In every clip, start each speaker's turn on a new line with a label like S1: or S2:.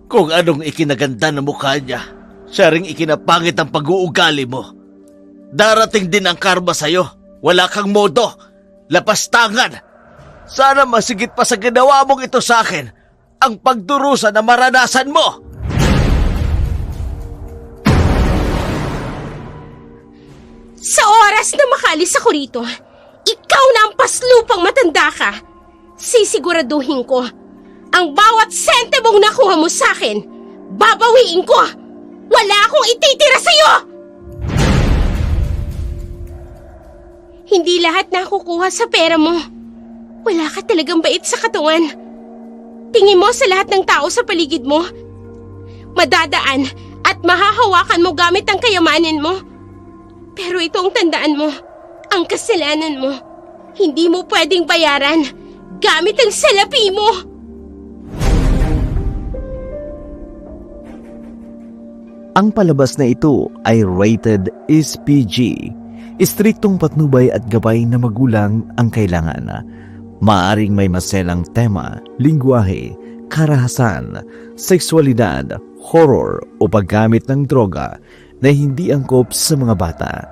S1: Kung anong ikinaganda ng mukha niya, siya ring ikinapangit ang pag-uugali mo. Darating din ang karma sa'yo. Wala kang modo. Lapastangan. Sana masigit pa sa ginawa mong ito sa akin ang pagdurusa na maranasan mo.
S2: Sa oras na makalis ako rito, ikaw na ang paslupang matanda ka. Sisiguraduhin ko, ang bawat sentimong nakuha mo sa akin, babawiin ko. Wala akong ititira sa'yo! Hindi lahat nakukuha sa pera mo. Wala ka talagang bait sa katawan. Tingin mo sa lahat ng tao sa paligid mo. Madadaan at mahahawakan mo gamit ang kayamanan mo. Pero ito ang tandaan mo, ang kasalanan mo. Hindi mo pwedeng bayaran gamit ang salapi mo.
S3: Ang palabas na ito ay rated SPG. Istriktong patnubay at gabay na magulang ang kailangan. Maaring may maselang tema, lingwahe, karahasan, sexualidad, horror o paggamit ng droga na hindi angkop sa mga bata.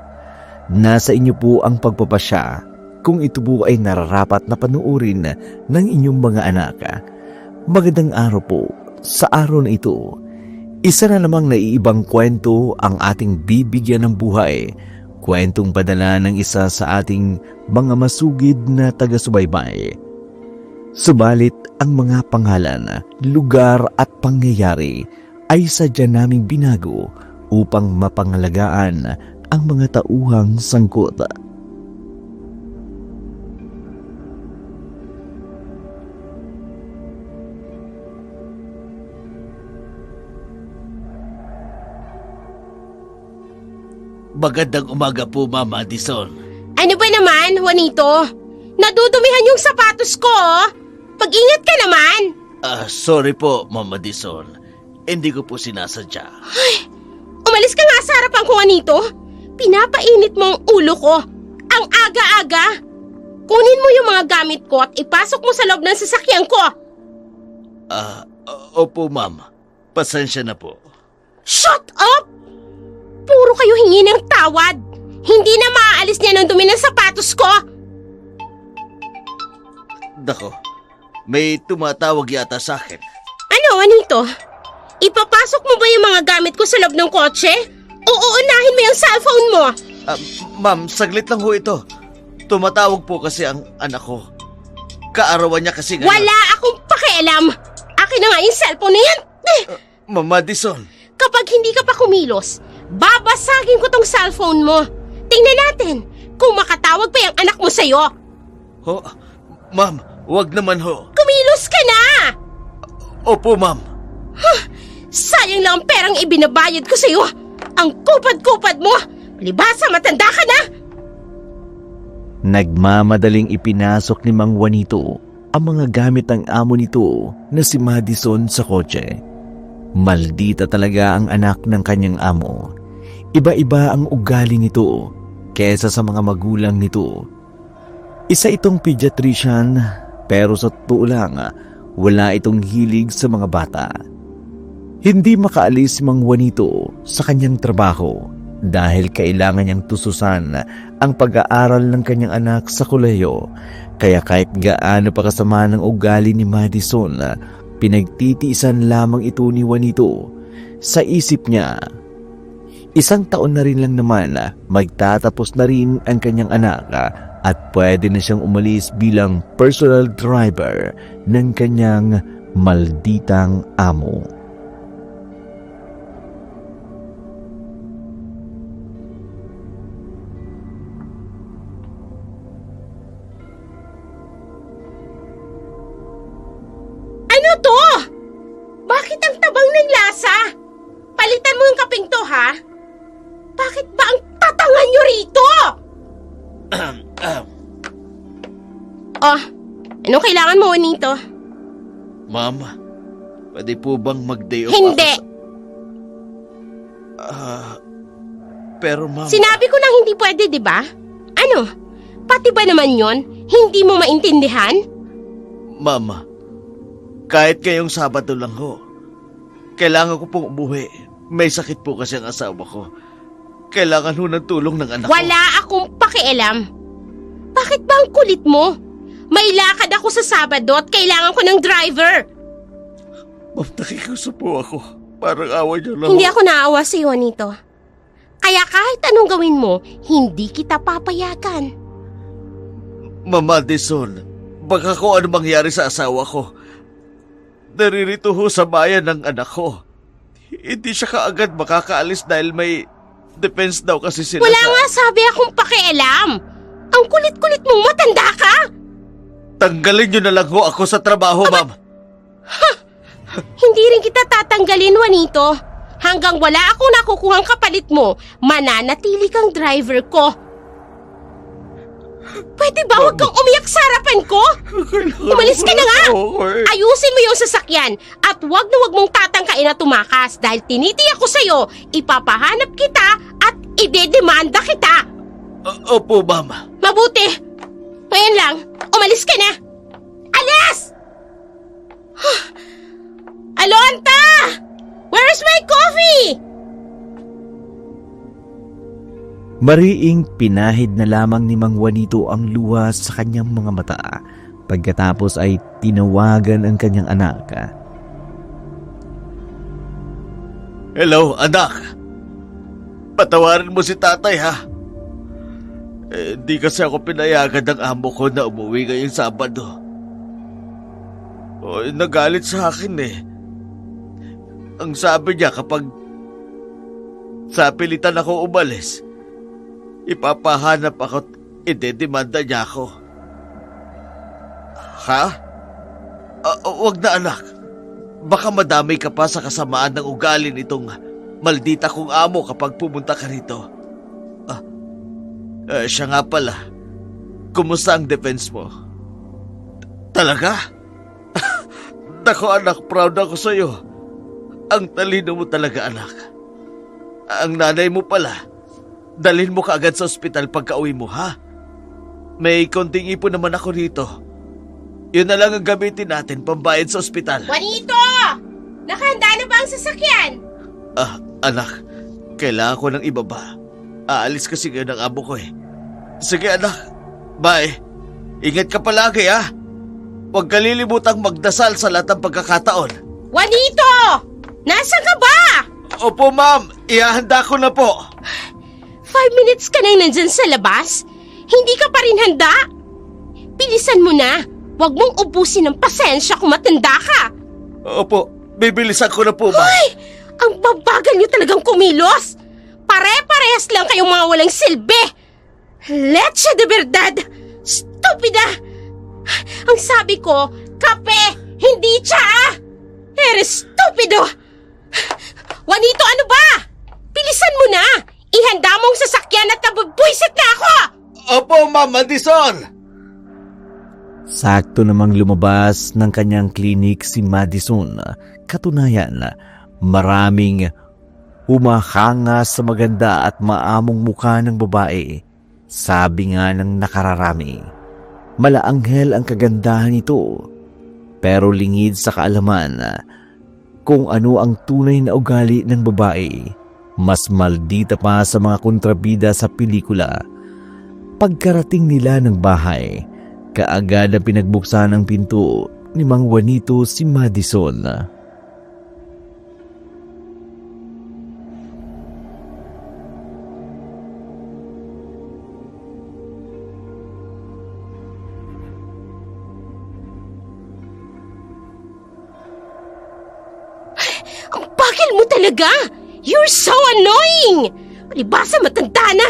S3: Nasa inyo po ang pagpapasya kung ito po ay nararapat na panuorin ng inyong mga anak. Magandang araw po. Sa araw na ito, isa na namang naiibang kwento ang ating bibigyan ng buhay. Kwentong padala ng isa sa ating mga masugid na taga-subaybay. Subalit ang mga pangalan, lugar at pangyayari ay sadya naming binago upang mapangalagaan ang mga tauhang sangkot.
S1: Magandang umaga po, Ma'am Addison.
S2: Ano ba naman, Juanito? Nadudumihan yung sapatos ko, oh. Pag-ingat ka naman.
S1: Sorry po, Ma'am Addison. Hindi ko po sinasadya.
S2: Ay, umalis ka nga sa harapan ko, Juanito. Pinapainit mo ang ulo ko. Ang aga-aga. Kunin mo yung mga gamit ko at ipasok mo sa loob ng sasakyan ko.
S1: Opo, Ma'am. Pasensya na po.
S2: Shut up! Puro kayo hingi ng tawad. Hindi na maaalis niya ng dumi ng sapatos ko.
S1: Dako, may tumatawag yata sa akin.
S2: Ano, Juanito? Ipapasok mo ba yung mga gamit ko sa loob ng kotse? O uunahin mo yung cellphone mo?
S1: Ma'am, saglit lang ho ito. Tumatawag po kasi ang anak ko. Kaarawan niya kasi ngayon.
S2: Wala akong pakialam. Akin na nga yung cellphone na yan.
S1: Ma'am Addison.
S2: Kapag hindi ka pa kumilos, babasagin ko tong cellphone mo. Tingnan natin kung makatawag pa yung anak mo sa'yo.
S1: Ho? Ma'am, wag naman ho.
S2: Kumilos ka na!
S1: Opo, ma'am.
S2: Sayang lang ang perang ibinabayad ko sa'yo. Ang kupad-kupad mo. Libasa, matanda ka na.
S3: Nagmamadaling ipinasok ni Mang Juanito ang mga gamit ng amo nito na si Madison sa kotse. Maldita talaga ang anak ng kanyang amo. Iba-iba ang ugali nito kesa sa mga magulang nito. Isa itong pediatrician pero sa totoo lang wala itong hilig sa mga bata. Hindi makaalis si Mang Juanito sa kanyang trabaho dahil kailangan niyang tususan ang pag-aaral ng kanyang anak sa kolehiyo. Kaya kahit gaano pa kasama ng ugali ni Madison, pinagtitiisan lamang ito ni Juanito. Sa isip niya, 1 taon na rin lang naman magtatapos na rin ang kanyang anak at pwede na siyang umalis bilang personal driver ng kanyang malditang amo.
S2: Ano to? Bakit ang tabang ng lasa? Palitan mo yung kapeng to, ha? Bakit ba ang tatangan nyo rito? Oh, anong kailangan mo, Juanito?
S1: Ma'am, pwede po bang mag-day off
S2: Hindi.
S1: ako pero ma'am...
S2: Sinabi ko nang hindi pwede, di ba? Ano? Pati ba naman yon? Hindi mo maintindihan?
S1: Ma'am, kahit ngayong Sabado lang ho. Kailangan ko pong umuwi. May sakit po kasi ang asawa ko. Kailangan ho ng tulong ng anak ko.
S2: Wala akong pakialam. Bakit ba ang kulit mo? May lakad ako sa Sabado at kailangan ko ng driver.
S1: Ma'am, nakikiuso po ako. Parang awa niyo lang.
S2: Hindi ako naawa sa iyo, Juanito. Kaya kahit anong gawin mo, hindi kita papayagan.
S1: Ma'am Madison, baka kung ano mangyari sa asawa ko. Naririto ho sa bayan ng anak ko. Hindi siya kaagad makakaalis dahil may defense daw kasi sila
S2: Wala nga sabi akong pakialam. Ang kulit-kulit mong matanda ka.
S1: Tanggalin niyo na lang ho ako sa trabaho, ma'am.
S2: Hindi rin kita tatanggalin, Juanito. Hanggang wala akong nakukuhang kapalit mo, mananatili kang driver ko. Pwede ba huwag kang umiyak sa harapan ko? Umalis ka na nga! Ayusin mo yung sasakyan at huwag na huwag mong tatangkain na tumakas dahil tinitiyak ko sa'yo, ipapahanap kita at idedemanda kita.
S1: Opo, ma'am.
S2: Mabuti. Ngayon lang, umalis ka na. Alis! Alonta! Where's my coffee?
S3: Mariing pinahid na lamang ni Mang Juanito ang luha sa kanyang mga mata. Pagkatapos ay tinawagan ang kanyang anak.
S1: Hello, anak. Patawarin mo si tatay, ha? Di kasi ako pinayagan ng amo ko na umuwi ngayong Sabado. Nagalit sa akin eh. Ang sabi niya kapag sa pilitan ako umalis, ipapahanap ako at idedemanda niya ako. Ha? Wag na anak. Baka madamay ka pa sa kasamaan ng ugali nitong maldita kong amo kapag pumunta ka rito. Siya nga pala. Kumusta ang defense mo? Talaga? Nako anak, proud ako sa'yo. Ang talino mo talaga anak. Ang nanay mo pala, dalhin mo kaagad sa ospital pagka-uwi mo, ha? May konting ipon naman ako rito. Yun na lang ang gamitin natin pambayad sa ospital.
S2: Juanito! Nakahanda na ba ang sasakyan?
S1: Anak, kailangan ko ng ibaba. Aalis kasi ngayon ang amo ko eh. Sige anak, bye. Ingat ka palagi ha. Huwag kalilimutang magdasal sa lahat ng pagkakataon.
S2: Juanito! Nasaan ka ba?
S1: Opo ma'am, ihahanda ko na po.
S2: 5 minutes ka nang nandyan sa labas? Hindi ka pa rin handa? Bilisan mo na. Huwag mong ubusin ng pasensya kung matanda ka.
S1: Opo, bibilisan ko na po ma'am.
S2: Ay! Ang babagal niyo talagang kumilos. Pare-parehas lang kayong mga walang silbi. Leche de verdad. Stupida. Ang sabi ko, kape, hindi tsaa. Eres stupido. Juanito, ano ba? Bilisan mo na. Ihanda mo ang sasakyan at nabubwisit na ako.
S1: Opo, Ma'am Madison.
S3: Sakto namang lumabas ng kanyang klinik si Madison. Katunayan, maraming humahanga sa maganda at maamong mukha ng babae. Sabi nga ng nakararami, malaanghel ang kagandahan nito, pero lingid sa kaalaman kung ano ang tunay na ugali ng babae. Mas maldita pa sa mga kontrabida sa pelikula. Pagkarating nila ng bahay, kaagad na pinagbuksan ang pinto ni Mang Juanito si Madison.
S2: Ang bakil mo talaga. You're so annoying. Palibasa matanda na.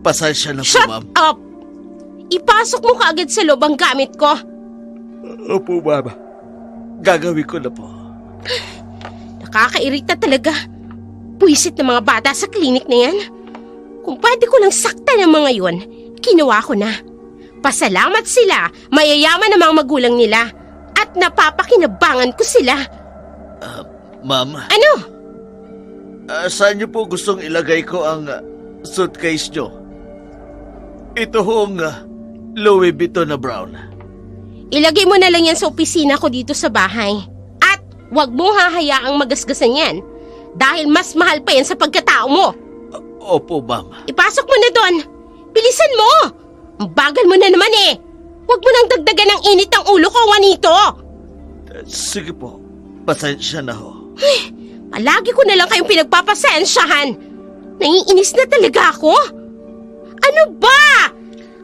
S1: Pasensya na po,
S2: Shut
S1: ma'am.
S2: up. Ipasok mo kaagad sa loob ang gamit ko.
S1: Opo, mama. Gagawin ko na po.
S2: Nakakairita talaga. Puwisit ng mga bata sa klinik na yan. Kung pwede ko lang saktan ang mga yun, ginawa ko na. Pasalamat sila, mayayaman ang mga magulang nila. At napapakinabangan ko sila.
S1: Ma'am,
S2: Ano?
S1: saan niyo po gustong ilagay ko ang suitcase niyo? Ito hong Louis Vuitton na brown.
S2: Ilagay mo na lang yan sa opisina ko dito sa bahay. At Huwag mo hahayaang magasgasan yan. Dahil mas mahal pa yan sa pagkatao mo.
S1: Opo, ma'am.
S2: Ipasok mo na doon. Bilisan mo! Ang bagal mo na naman eh. Huwag mo nang dagdagan ng init ng ulo ko, Juanito.
S1: Sige po. Pasensya na ho.
S2: Palagi ko na lang kayong pinagpapasensyahan. Naiinis na talaga ako. Ano ba?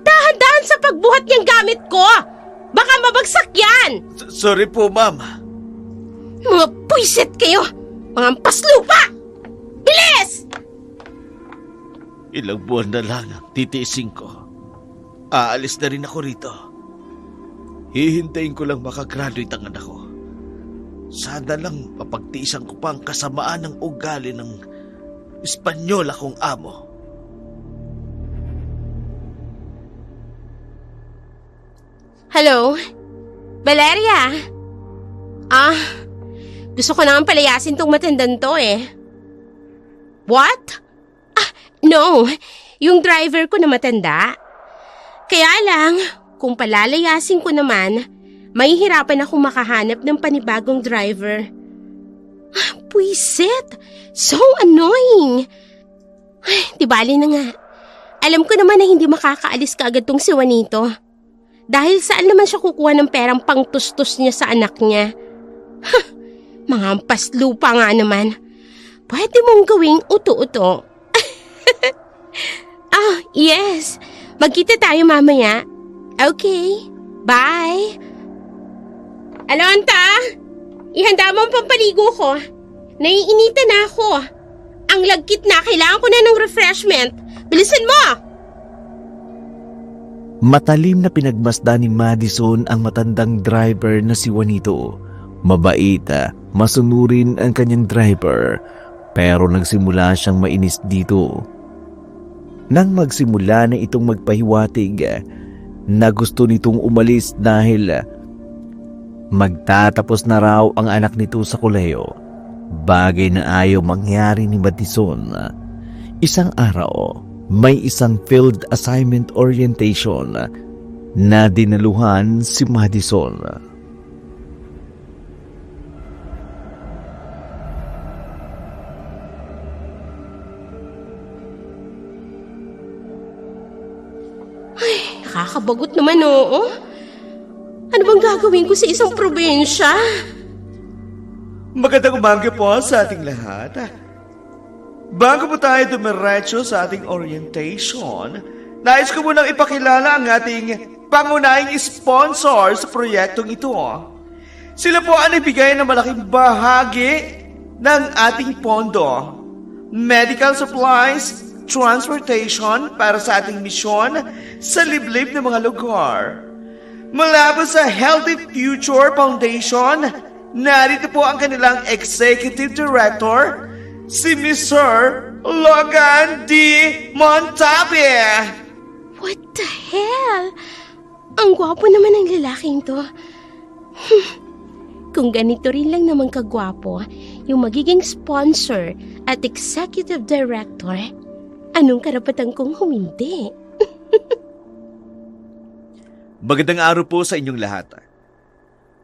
S2: Dahan-dahan sa pagbuhat niyang gamit ko. Baka mabagsak yan.
S1: Sorry po, ma'am.
S2: Mga puisit kayo. Mga paslupa. Bilis!
S1: Ilang buwan na lang ang titiisin ko. Aalis na rin ako rito. Hihintayin ko lang makagraduate ang anak ko. Sana lang mapagtiisan ko pa ang kasamaan ng ugali ng Espanyol akong amo.
S2: Hello? Valeria? Gusto ko naman palayasin tong matandan to eh. What? No. Yung driver ko na matanda. Kaya lang, kung palalayasin ko naman, mahihirapan akong makahanap ng panibagong driver. Puisit! So annoying! Di bali na nga. Alam ko naman na hindi makakaalis kaagad tong si Juanito. Dahil saan naman siya kukuha ng perang pangtustos niya sa anak niya? Mga ampas lupa nga naman. Pwede mong gawing uto-uto. Yes. Magkita tayo mamaya. Okay. Bye. Alonta, ihanda mo ang pampaligo ko. Naiinitan na ako. Ang lagkit na, kailangan ko na ng refreshment. Bilisan mo!
S3: Matalim na pinagmasdan ni Madison ang matandang driver na si Juanito. Mabait, masunurin ang kanyang driver, pero nagsimula siyang mainis dito. Nang magsimula na itong magpahiwatig na gusto nitong umalis dahil magtatapos na raw ang anak nito sa kolehiyo, bagay na ayaw mangyari ni Madison. Isang araw, may isang field assignment orientation na dinaluhan si Madison.
S2: Nakakabagot naman, oo. Ano bang gagawin ko sa isang probinsya?
S1: Magandang umaga po sa ating lahat. Bago po tayo dumiretso sa ating orientation, nais ko munang ipakilala ang ating pangunahing sponsor sa proyektong ito. Sila po ang nagbigay ng malaking bahagi ng ating pondo. Medical supplies, transportation para sa ating misyon sa liblib ng mga lugar. Mula po sa Healthy Future Foundation, narito po ang kanilang Executive Director, si Mr. Logan D. Montabe.
S2: What the hell? Ang gwapo naman ng lalaking to. Kung ganito rin lang naman kagwapo yung magiging sponsor at executive director, anong karapatan kong humindi?
S1: Magandang araw po sa inyong lahat.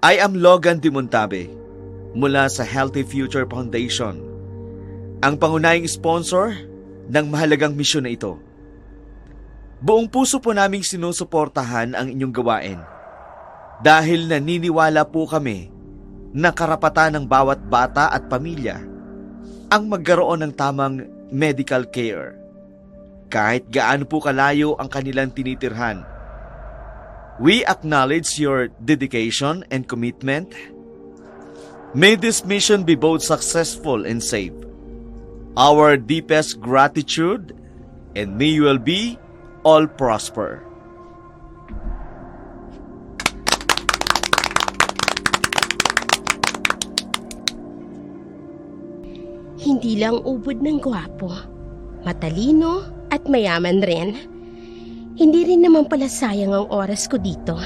S1: I am Logan D. Montabe mula sa Healthy Future Foundation, ang pangunahing sponsor ng mahalagang misyon na ito. Buong puso po naming sinusuportahan ang inyong gawain dahil naniniwala po kami na karapatan ng bawat bata at pamilya ang magkaroon ng tamang medical care kahit gaano po kalayo ang kanilang tinitirhan. We acknowledge your dedication and commitment. May this mission be both successful and safe. Our deepest gratitude, and may you will be all prosper.
S2: Hindi lang ubod ng gwapo, matalino at mayaman rin. Hindi rin naman pala sayang ang oras ko dito.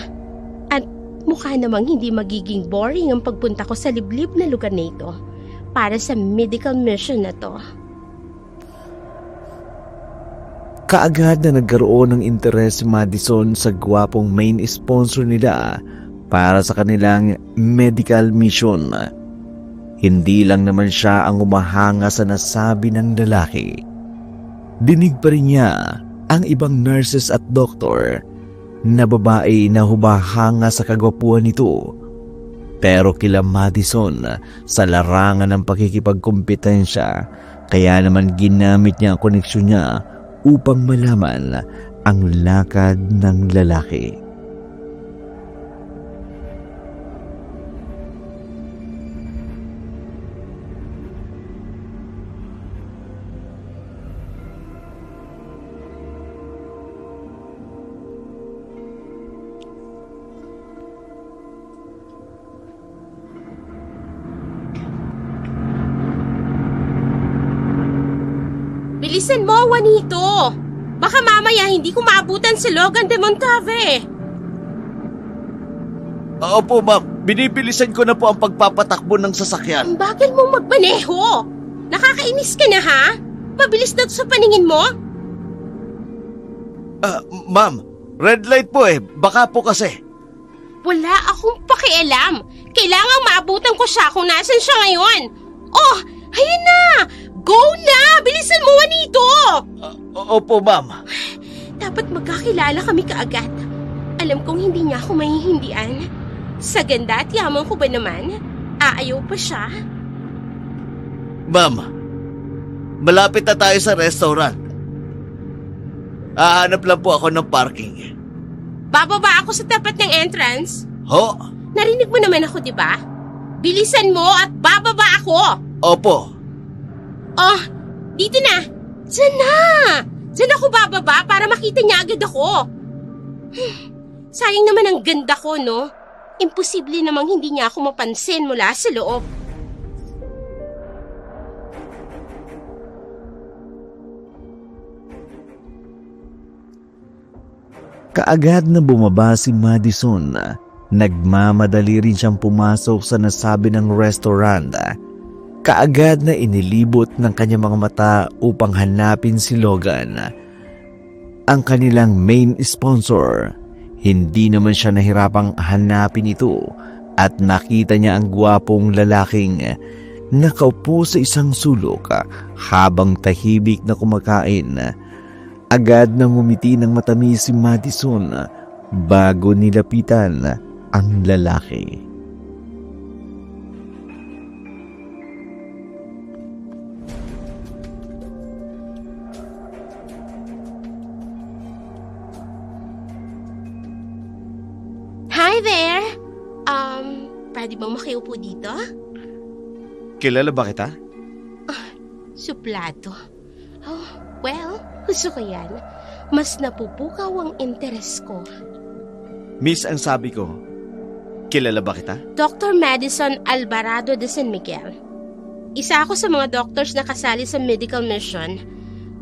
S2: At mukha namang hindi magiging boring ang pagpunta ko sa liblib na lugar na ito para sa medical mission na to.
S3: Kaagad na nagkaroon ng interes si Madison sa gwapong main sponsor nila para sa kanilang medical mission. Hindi lang naman siya ang umahanga sa nasabi ng lalaki. Dinig pa rin niya ang ibang nurses at doktor na babae na humahanga sa kagwapuan nito. Pero kila Madison sa larangan ng pakikipagkompetensya, kaya naman ginamit niya ang koneksyon niya upang malaman ang lakad ng lalaki.
S2: Bilisan mo, Juanito! Baka mamaya hindi ko maabutan si Logan de Montave.
S1: Opo, ma'am. Binibilisan ko na po ang pagpapatakbo ng sasakyan.
S2: Ang bagal mong magmaneho. Nakakainis ka na, ha? Mabilis na to sa paningin mo.
S1: Ma'am, red light po eh. Baka po kasi.
S2: Wala akong pakialam. Kailangang maabutan ko siya kung nasan siya ngayon. Oh, ayun na! Go na! Bilisan mo, Juanito!
S1: Opo, ma'am.
S2: Dapat magkakilala kami kaagad. Alam kong hindi niya ako mahihindian. Sa ganda at yaman ko ba naman, aayaw pa siya?
S1: Ma'am, malapit na tayo sa restaurant. Hahanap lang po ako ng parking.
S2: Bababa ako sa tapat ng entrance.
S1: Ho?
S2: Narinig mo naman ako, di ba? Bilisan mo at bababa ako!
S1: Opo.
S2: Oh, dito na! Diyan na! Diyan ako bababa para makita niya agad ako. Sayang naman ang ganda ko, no? Imposible namang hindi niya ako mapansin mula sa loob.
S3: Kaagad na bumaba si Madison, nagmamadali rin siyang pumasok sa nasabi ng restaurant. Kaagad na inilibot ng kanyang mga mata upang hanapin si Logan, ang kanilang main sponsor. Hindi naman siya nahirapang hanapin ito at nakita niya ang gwapong lalaking nakaupo sa isang sulok habang tahimik na kumakain. Agad nang ngumiti ng matamis si Madison bago nilapitan ang lalaki.
S2: Hi there! Pwede bang makiupo dito?
S1: Kilala ba kita?
S2: Suplado. Oh, well, gusto ko yan. Mas napupukaw ang interes ko.
S1: Miss, ang sabi ko, kilala ba kita?
S2: Dr. Madison Alvarado de San Miguel. Isa ako sa mga doctors na kasali sa medical mission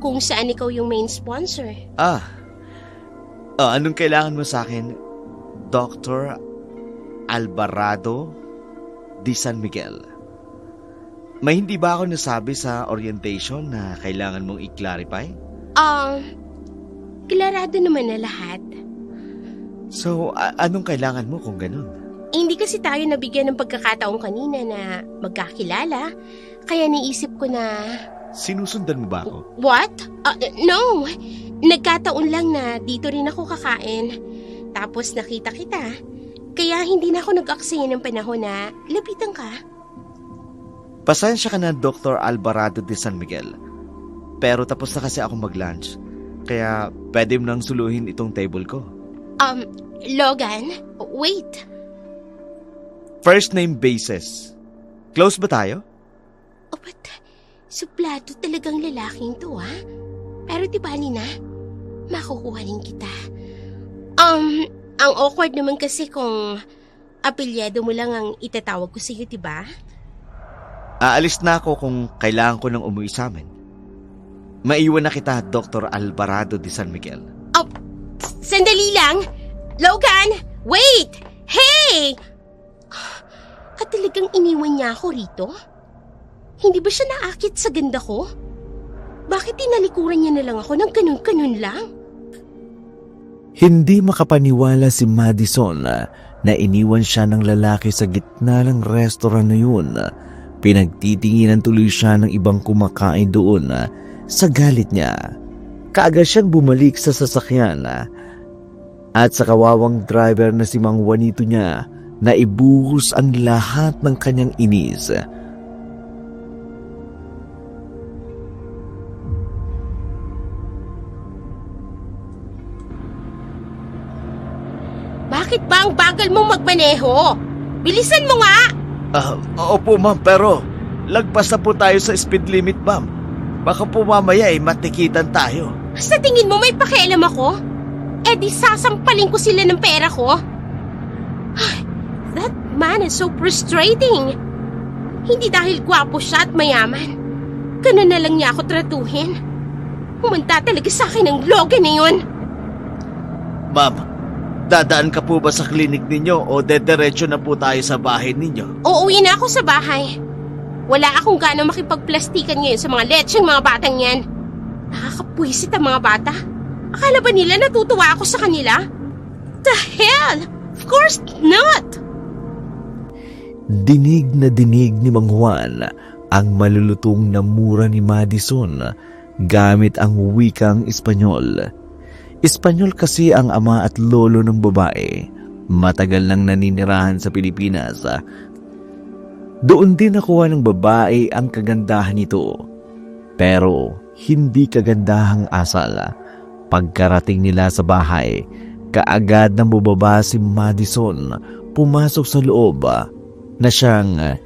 S2: kung saan ikaw yung main sponsor.
S1: Anong kailangan mo sa akin, Dr. Alvarado de San Miguel? May hindi ba ako nasabi sa orientation na kailangan mong i-clarify?
S2: Klarado naman na lahat.
S1: So, anong kailangan mo kung ganun?
S2: Hindi kasi tayo nabigyan ng pagkakataon kanina na magkakilala, kaya naisip ko na...
S1: Sinusundan mo ba ako?
S2: What? No! Nagkataon lang na dito rin ako kakain. Tapos nakita kita. Kaya hindi na ako nag-aksaya ng panahon na lapitan ka.
S1: Pasensya ka na, Dr. Alvarado de San Miguel. Pero tapos na kasi ako mag-lunch. Kaya pwede mo nang suluhin itong table ko.
S2: Logan, wait.
S1: First name basis. Close ba tayo?
S2: Oh, but suplado talagang lalaking to, ha? Pero di ba, Nina? Makukuha rin kita. Ang awkward naman kasi kung apelyado mo lang ang itatawag ko sa'yo, di ba?
S1: Aalis na ako kung kailangan ko nang umuwi sa amin. Maiwan na kita, Dr. Alvarado de San Miguel.
S2: Oh, sandali lang! Logan! Wait! Hey! At talagang iniwan niya ako rito? Hindi ba siya naakit sa ganda ko? Bakit tinalikuran niya na lang ako ng kanun-kanun lang?
S3: Hindi makapaniwala si Madison na iniwan siya ng lalaki sa gitna ng restaurant na yun. Pinagtitinginan tuloy siya ng ibang kumakain doon sa galit niya. Kaagad siyang bumalik sa sasakyan at sa kawawang driver na si Mang Juanito niya na ibuhos ang lahat ng kanyang inis.
S2: Bakit ba ang bagal mong magmaneho? Bilisan mo nga!
S1: Opo ma'am, pero lagpas na po tayo sa speed limit ma'am. Baka po mamaya matikitan tayo.
S2: Sa tingin mo may pakialam ako? Eh di sasampalin ko sila ng pera ko? Ay, that man is so frustrating. Hindi dahil gwapo siya at mayaman. Ganun na lang niya ako tratuhin. Humanda talaga sa akin ang Logan na yun.
S1: Ma'am, dadaan ka po ba sa klinik ninyo o dediretso na po tayo sa bahay ninyo?
S2: Uuwi na ako sa bahay. Wala akong gana makipagplastikan ngayon sa mga letsyeng mga batang yan. Nakakapwisit ang mga bata. Akala ba nila natutuwa ako sa kanila? The hell! Of course not!
S3: Dinig na dinig ni Mang Juan ang malulutong na mura ni Madison gamit ang wikang Espanyol. Espanyol kasi ang ama at lolo ng babae. Matagal nang naninirahan sa Pilipinas. Doon din nakuha ng babae ang kagandahan nito. Pero hindi kagandahang asal. Pagkarating nila sa bahay, kaagad nang bubaba si Madison, pumasok sa loob na siyang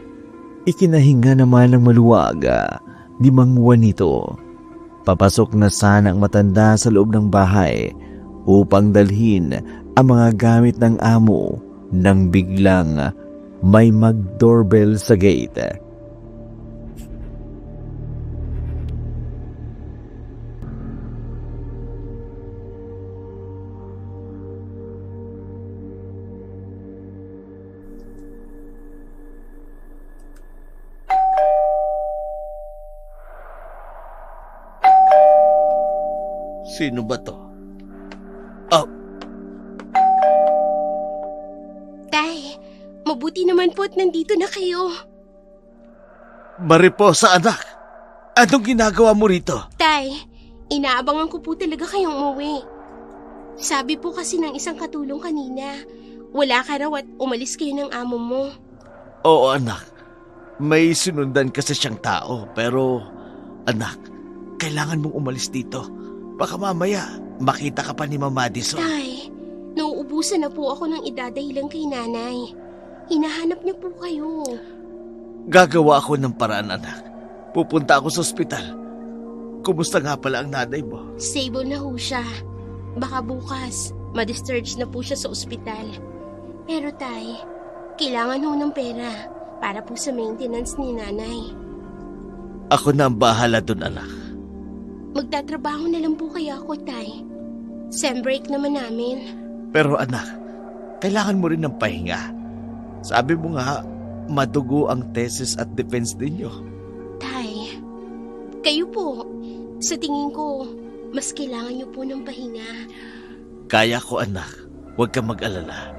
S3: ikinahinga naman ng maluwag ni Mang Juanito. Papasok na sana ang matanda sa loob ng bahay upang dalhin ang mga gamit ng amo nang biglang may mag-doorbell sa gate.
S1: Sino ba to?
S2: Tay, mabuti naman po at nandito na kayo.
S1: Mariposa anak, anong ginagawa mo rito?
S2: Tay, inaabangan ko po talaga kayong umuwi. Sabi po kasi ng isang katulong kanina, wala ka raw at umalis kayo ng amo mo.
S1: Oo anak, may sinundan kasi siyang tao pero anak, kailangan mong umalis dito. Baka mamaya makita ka pa ni Mama Madison.
S2: Tay, nauubusan na po ako ng idadahilan kay nanay. Hinahanap niya po kayo.
S1: Gagawa ako ng paraan anak. Pupunta ako sa ospital. Kumusta nga pala ang nanay mo?
S2: Stable na ho siya. Baka bukas, ma-discharge na po siya sa ospital. Pero tay, kailangan ho ng pera para po sa maintenance ni nanay.
S1: Ako na ang bahala dun anak.
S2: Magtatrabaho na lang po kaya ako, tay. Sem break naman namin.
S1: Pero anak, kailangan mo rin ng pahinga. Sabi mo nga, madugo ang thesis at defense ninyo.
S2: Tay, kayo po, sa tingin ko, mas kailangan niyo po ng pahinga.
S1: Kaya ko anak, huwag kang mag-alala.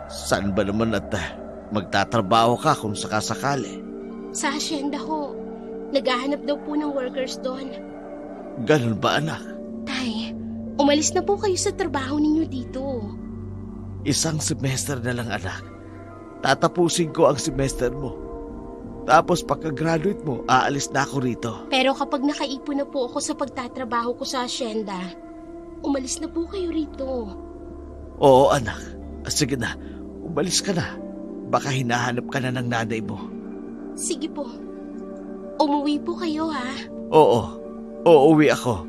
S1: Saan ba naman at magtatrabaho ka kung sakasakali?
S2: Sa asyenda ho, naghahanap daw po ng workers doon.
S1: Ganun ba anak?
S2: Tay, umalis na po kayo sa trabaho ninyo dito.
S1: Isang semester na lang anak. Tatapusin ko ang semester mo. Tapos pagka-graduate mo, aalis na ako rito.
S2: Pero kapag nakaipon na po ako sa pagtatrabaho ko sa asyenda, umalis na po kayo rito.
S1: Oo anak. Sige na, umalis ka na. Baka hinahanap ka na ng nanay mo.
S2: Sige po. Umuwi po kayo ha.
S1: Oo, uuwi ako.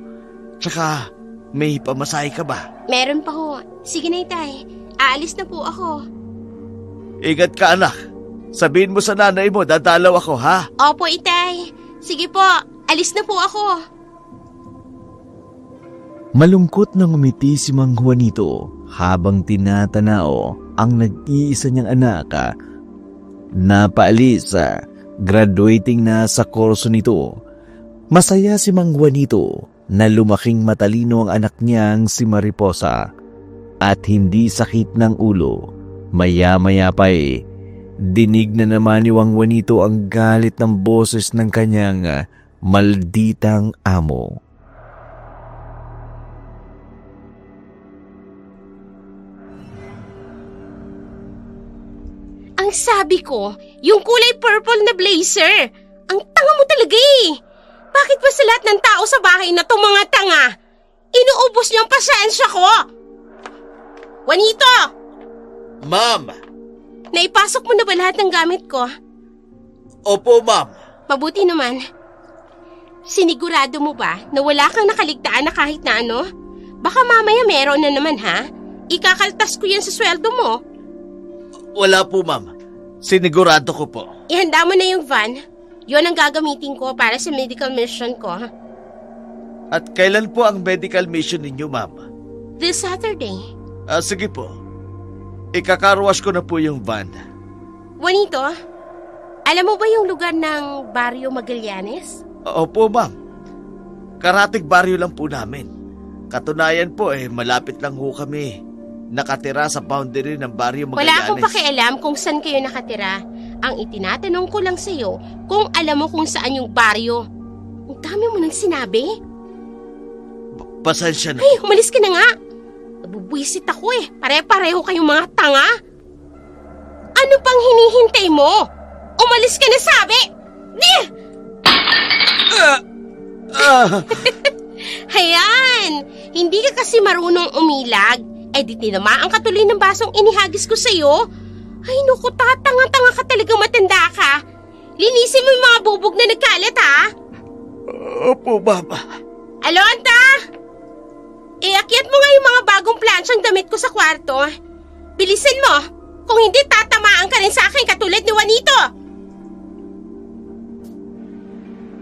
S1: Tsaka, may pamasahe ka ba?
S2: Meron pa ho. Sige na tay, aalis na po ako.
S1: Ingat ka anak. Sabihin mo sa nanay mo, dadalaw ako ha?
S2: Opo itay. Sige po, alis na po ako.
S3: Malungkot na ngumiti si Mang Juanito habang tinatanaw ang nag-iisa niyang anak na paalis, graduating na sa kurso nito. Masaya si Mang Juanito na lumaking matalino ang anak niyang si Mariposa at hindi sakit ng ulo. Maya-maya pa Dinig na naman ni Mang Juanito ang galit ng boses ng kanyang malditang amo.
S2: Ang sabi ko, yung kulay purple na blazer. Ang tanga mo talaga eh. Bakit ba sa lahat ng tao sa bahay na to mga tanga? Inuubos niyo ang pasensya ko. Juanito!
S1: Ma'am!
S2: Naipasok mo na ba lahat ng gamit ko?
S1: Opo, ma'am.
S2: Mabuti naman. Sinigurado mo ba na wala kang nakaligtaan na kahit na ano? Baka mamaya meron na naman ha? Ikakaltas ko yan sa sweldo mo.
S1: Wala po, ma'am. Sinigurado ko po.
S2: Ihanda mo na yung van. Yun ang gagamitin ko para sa medical mission ko.
S1: At kailan po ang medical mission ninyo, ma'am?
S2: This Saturday.
S1: Sige po. Ikakarwash ko na po yung van.
S2: Juanito, alam mo ba yung lugar ng Barrio Magallanes?
S1: Opo, ma'am. Karatig baryo lang po namin. Katunayan po malapit lang ho kami nakatira sa boundary ng Barrio Magallanes.
S2: Wala akong pakialam kung saan kayo nakatira. Ang itinatanong ko lang sa'yo kung alam mo kung saan yung baryo. Ang dami mo nang sinabi.
S1: Pasensya na.
S2: Ay, umalis ka na nga. Nabubwisit ako Pare-pareho kayong mga tanga. Ano pang hinihintay mo? Umalis ka na sabi! Hayan! Hindi ka kasi marunong umilag. Di tinamaan ka tuloy ng basong inihagis ko sa'yo. Ay naku, tatanga-tanga ka talagang matanda ka. Linisin mo yung mga bubog na nagkalat ha.
S1: Opo, mama.
S2: Alonta! Iakyat mo nga yung mga bagong plansyang damit ko sa kwarto. Bilisin mo. Kung hindi, tatamaan ka rin sa akin katulad ni Juanito.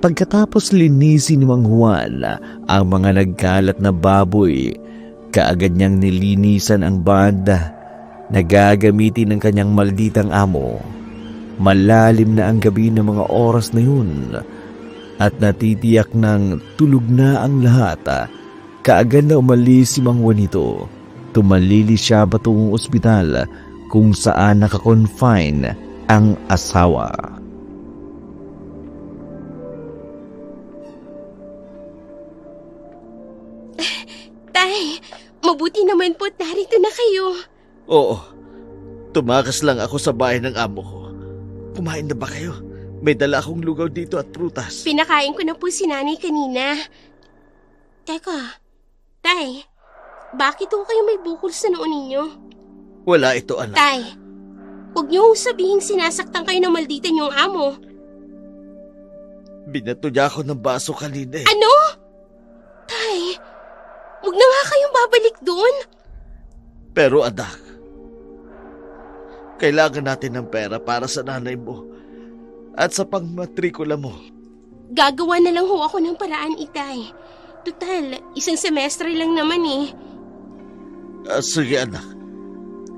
S3: Pagkatapos linisin ni Mang Juan ang mga nagkalat na baboy, kaagad niyang nilinisan ang banda na gagamitin ng kanyang malditang amo. Malalim na ang gabi ng mga oras na yun at natitiyak ng tulog na ang lahat. Kaagad na umalis si Mang Juanito. Tumalili siya patungong ospital kung saan nakakonfine ang asawa.
S2: Tay, mabuti naman po narito na kayo.
S1: Oo. Tumakas lang ako sa bahay ng amo ko. Kumain na ba kayo? May dala akong lugaw dito at prutas.
S2: Pinakain ko na po si nanay kanina. Teka, Tay, bakit ho kayo may bukol sa noo ninyo?
S1: Wala ito, anak.
S2: Tay, huwag niyo sabihin sinasaktan kayo ng maldita niyong amo.
S1: Binato niya ako ng baso kanina
S2: Ano? Tay, huwag na nga kayong babalik doon.
S1: Pero anak, kailangan natin ng pera para sa nanay mo at sa pangmatrikula mo.
S2: Gagawa na lang ho ako ng paraan, Itay. Total, isang semestre lang naman
S1: Sige anak,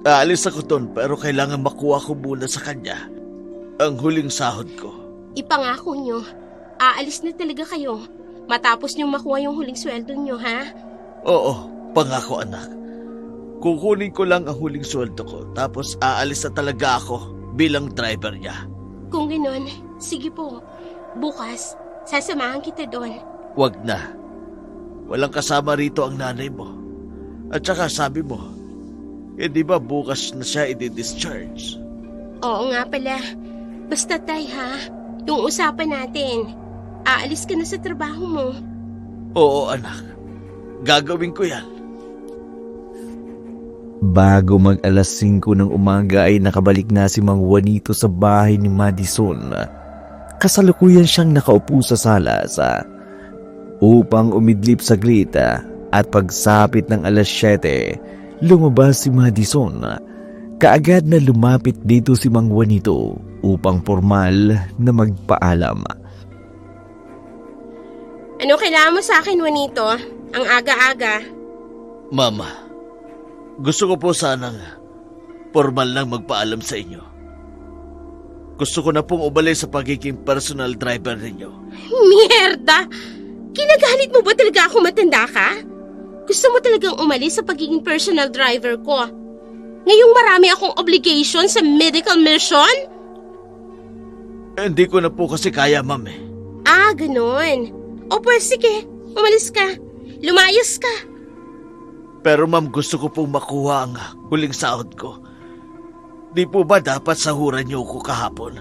S1: aalis ako doon pero kailangan makuha ko muna sa kanya ang huling sahod ko.
S2: Ipangako nyo, aalis na talaga kayo matapos nyo makuha yung huling sweldo nyo, ha?
S1: Oo, pangako anak. Kukunin ko lang ang huling sweldo ko tapos aalis na talaga ako bilang driver niya.
S2: Kung ganon, sige po. Bukas, sasamahan kita doon.
S1: Wag na. Walang kasama rito ang nanay mo. At saka sabi mo, di ba bukas na siya i-discharge?
S2: Oo nga pala. Basta Tay ha, yung usapan natin. Aalis ka na sa trabaho mo.
S1: Oo anak, gagawin ko yan.
S3: Bago mag alas 5 ng umaga ay nakabalik na si Mang Juanito sa bahay ni Madison. Kasalukuyan siyang nakaupo sa salas upang umidlip saglit at pagsapit ng alas 7, lumabas si Madison. Kaagad na lumapit dito si Mang Juanito upang formal na magpaalam.
S2: Ano kailangan mo sa akin, Juanito? Ang aga-aga.
S1: Mama, gusto ko po sanang formal lang magpaalam sa inyo. Gusto ko na pong umalis sa pagiging personal driver ninyo.
S2: Mierda! Kinagalit mo ba talaga ako matanda ka? Gusto mo talagang umalis sa pagiging personal driver ko? Ngayong marami akong obligation sa medical mission?
S1: Hindi ko na po kasi kaya, ma'am eh.
S2: Ah, ganun. O pues sige, umalis ka. Lumayas ka.
S1: Pero ma'am, gusto ko pong makuha ang huling sahod ko. Di po ba dapat sahuran niyo ko kahapon?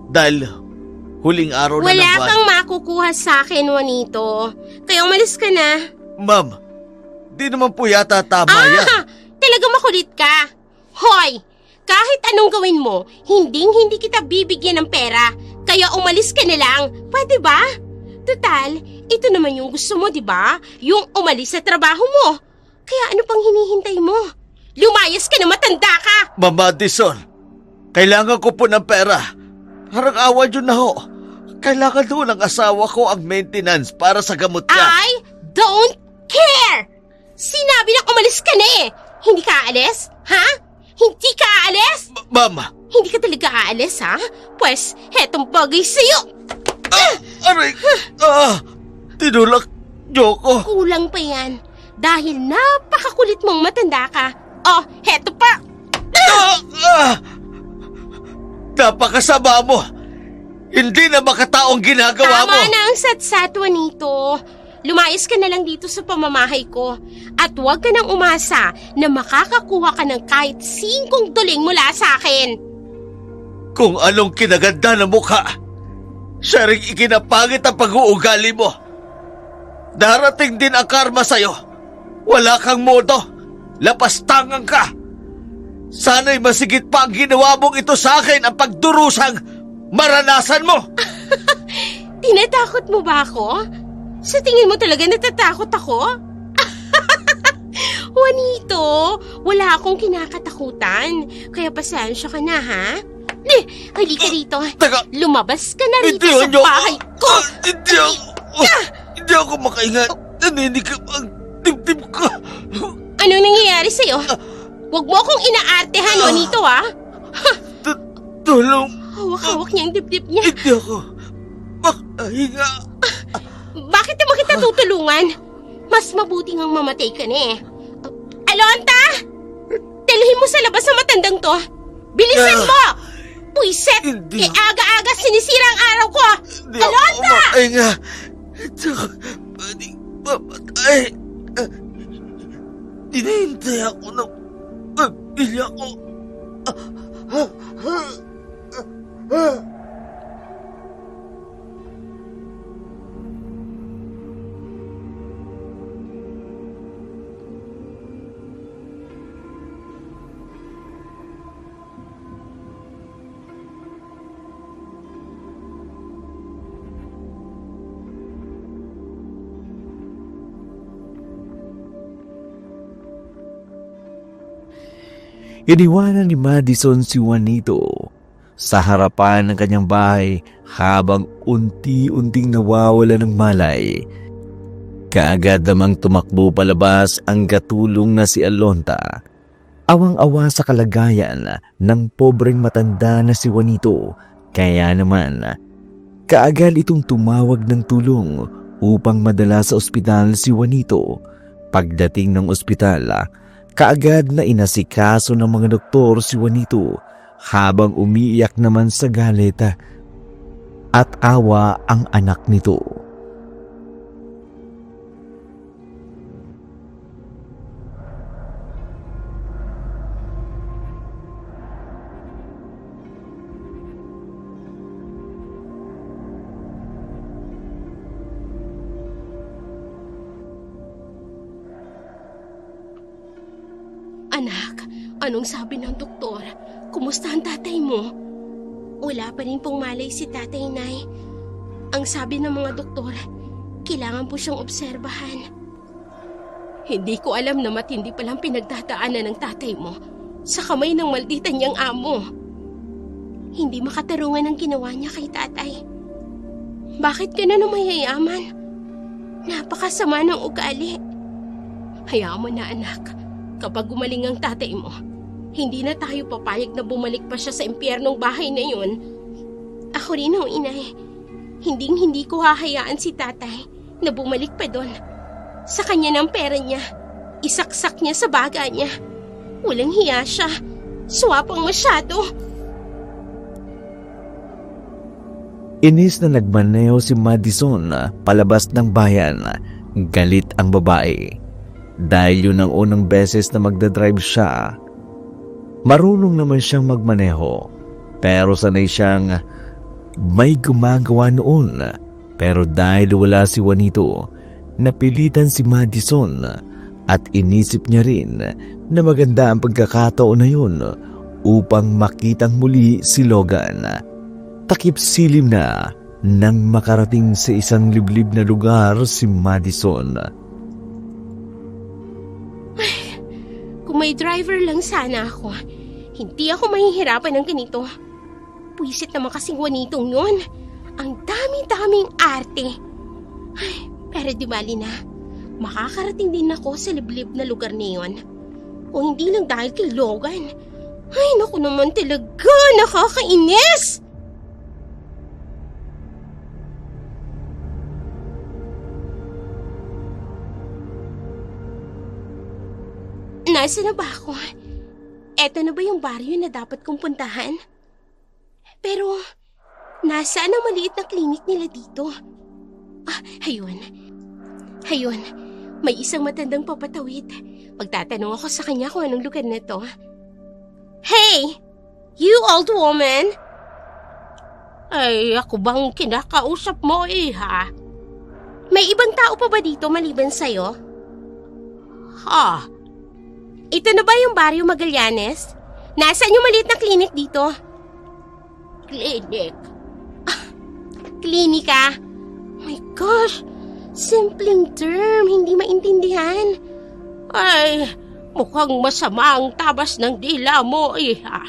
S1: Dahil huling araw na ng
S2: Wala
S1: buwan.
S2: kang makukuha sa akin, Juanito. Kaya umalis ka na.
S1: Ma'am, di naman po yata tama yan.
S2: Talagang makulit ka. Hoy, kahit anong gawin mo, hindi kita bibigyan ng pera. Kaya umalis ka na lang. Pwede ba? Total, ito naman yung gusto mo, di ba? Yung umalis sa trabaho mo. Kaya ano pang hinihintay mo? Lumayas ka na, matanda ka!
S1: Mama Dison, kailangan ko po ng pera. Harang awa nyo na ho. Kailangan doon ng asawa ko ang maintenance para sa gamot niya.
S2: I don't care! Sinabi na umalis ka na eh! Hindi ka aalis? Ha? Hindi ka aalis?
S1: Mama!
S2: Hindi ka talaga aalis, ha? Pues, hetong bagay sa'yo!
S1: Aray! Tinulak niyo ko.
S2: Kulang pa yan. Dahil napakakulit mong matanda ka. Oh, heto pa!
S1: Napakasama mo. Hindi na makataong ginagawa mo.
S2: Tama na ang satsatwa nito. Lumayas ka na lang dito sa pamamahay ko. At huwag ka nang umasa na makakakuha ka ng kahit 5 duling mula sa akin.
S1: Kung anong kinaganda ng mukha, siya rin ikinapangit ang pag-uugali mo. Darating din ang karma sa'yo. Wala kang modo. Lapastangan ka. Sana'y masigit pa ang ginawa mong ito sa akin ang pagdurusang maranasan mo.
S2: Tinatakot mo ba ako? Sa tingin mo talaga natatakot ako? Juanito, wala akong kinakatakutan. Kaya pasensya ka na, ha? Halika rito.
S1: Teka.
S2: Lumabas ka na rito
S1: Hindi,
S2: sa
S1: hindi ako-
S2: bahay ko.
S1: Hindi ako makahinga. Naninig ang dibdib ko.
S2: Anong nangyayari sa'yo? Huwag mo akong inaartehan, Juanito, ha?
S1: Tulong.
S2: Hawak-hawak niya ang dibdib niya.
S1: Hindi ako makahinga.
S2: Bakit naman kita tutulungan? Mas mabuti ngang mamatay ka na eh. Alonta! Dalhin mo sa labas sa matandang to. Bilisan mo! Puiset!
S1: Hindi.
S2: Aga-aga sinisira ang araw ko!
S1: Hindi ako
S2: Alonta!
S1: makahinga. Hindi ako pwedeng mamatay. Hinihintay ako ng pamilya ko.
S3: Iniwanan ni Madison si Juanito sa harapan ng kanyang bahay habang unti-unting nawawala ng malay. Kaagad namang tumakbo palabas ang gatulong na si Alonta. Awang-awa sa kalagayan ng pobreng matanda na si Juanito, kaya naman kaagad itong tumawag ng tulong upang madala sa ospital si Juanito. Pagdating ng ospital, kaagad na inasikaso ng mga doktor si Juanito habang umiiyak naman sa galit at awa ang anak nito.
S2: Anak, anong sabi ng doktor? Kumusta ang tatay mo? Wala pa rin pong malay si tatay, Nay. Ang sabi ng mga doktor, kailangan po siyang obserbahan. Hindi ko alam na matindi palang pinagdadaanan ng tatay mo sa kamay ng maldita niyang amo. Hindi makatarungan ang ginawa niya kay tatay. Bakit ka na mayayaman? Napakasama ng ugali. Hayaan mo na, anak. Kapag gumaling ang tatay mo, hindi na tayo papayag na bumalik pa siya sa impyernong bahay na yun. Ako rin ang inay. Hindi ko hahayaan si tatay na bumalik pa doon. Sa kanya ng pera niya, isaksak niya sa baga niya. Walang hiya siya. Swapang masyado.
S3: Inis na nagmaneho si Madison palabas ng bayan. Galit ang babae. Dahil yun ang unang beses na magdadrive siya. Marunong naman siyang magmaneho. Pero sanay siyang may gumagawa noon. Pero dahil wala si Juanito, napilitan si Madison at inisip niya rin na maganda ang pagkakataon na yun upang makitang muli si Logan. Takip silim na nang makarating sa isang liblib na lugar si Madison.
S2: Kung may driver lang sana ako, hindi ako mahihirapan ng ganito. Puwisit naman kasing Juanitong yun. Ang dami-daming arte. Ay, pero di bali na. Makakarating din ako sa liblib na lugar na yun. Kung hindi lang dahil kay Logan. Ay, naku naman talaga. Nakakainis! Nasa na ba ako? Eto na ba yung baryo na dapat kong puntahan? Pero, nasaan ang maliit na klinik nila dito? Ah, ayun. Ayun, may isang matandang papatawid. Magtatanong ako sa kanya kung anong lugar na to. Hey! You old woman! Ay, ako bang kinakausap mo ha? May ibang tao pa ba dito maliban sa'yo? Ha? Ito na ba yung Barrio Magallanes? Nasaan yung maliit na klinik dito? Klinik? Klinika? My gosh! Simpleng term, hindi maintindihan. Ay, mukhang masama ang tabas ng dila mo, iha.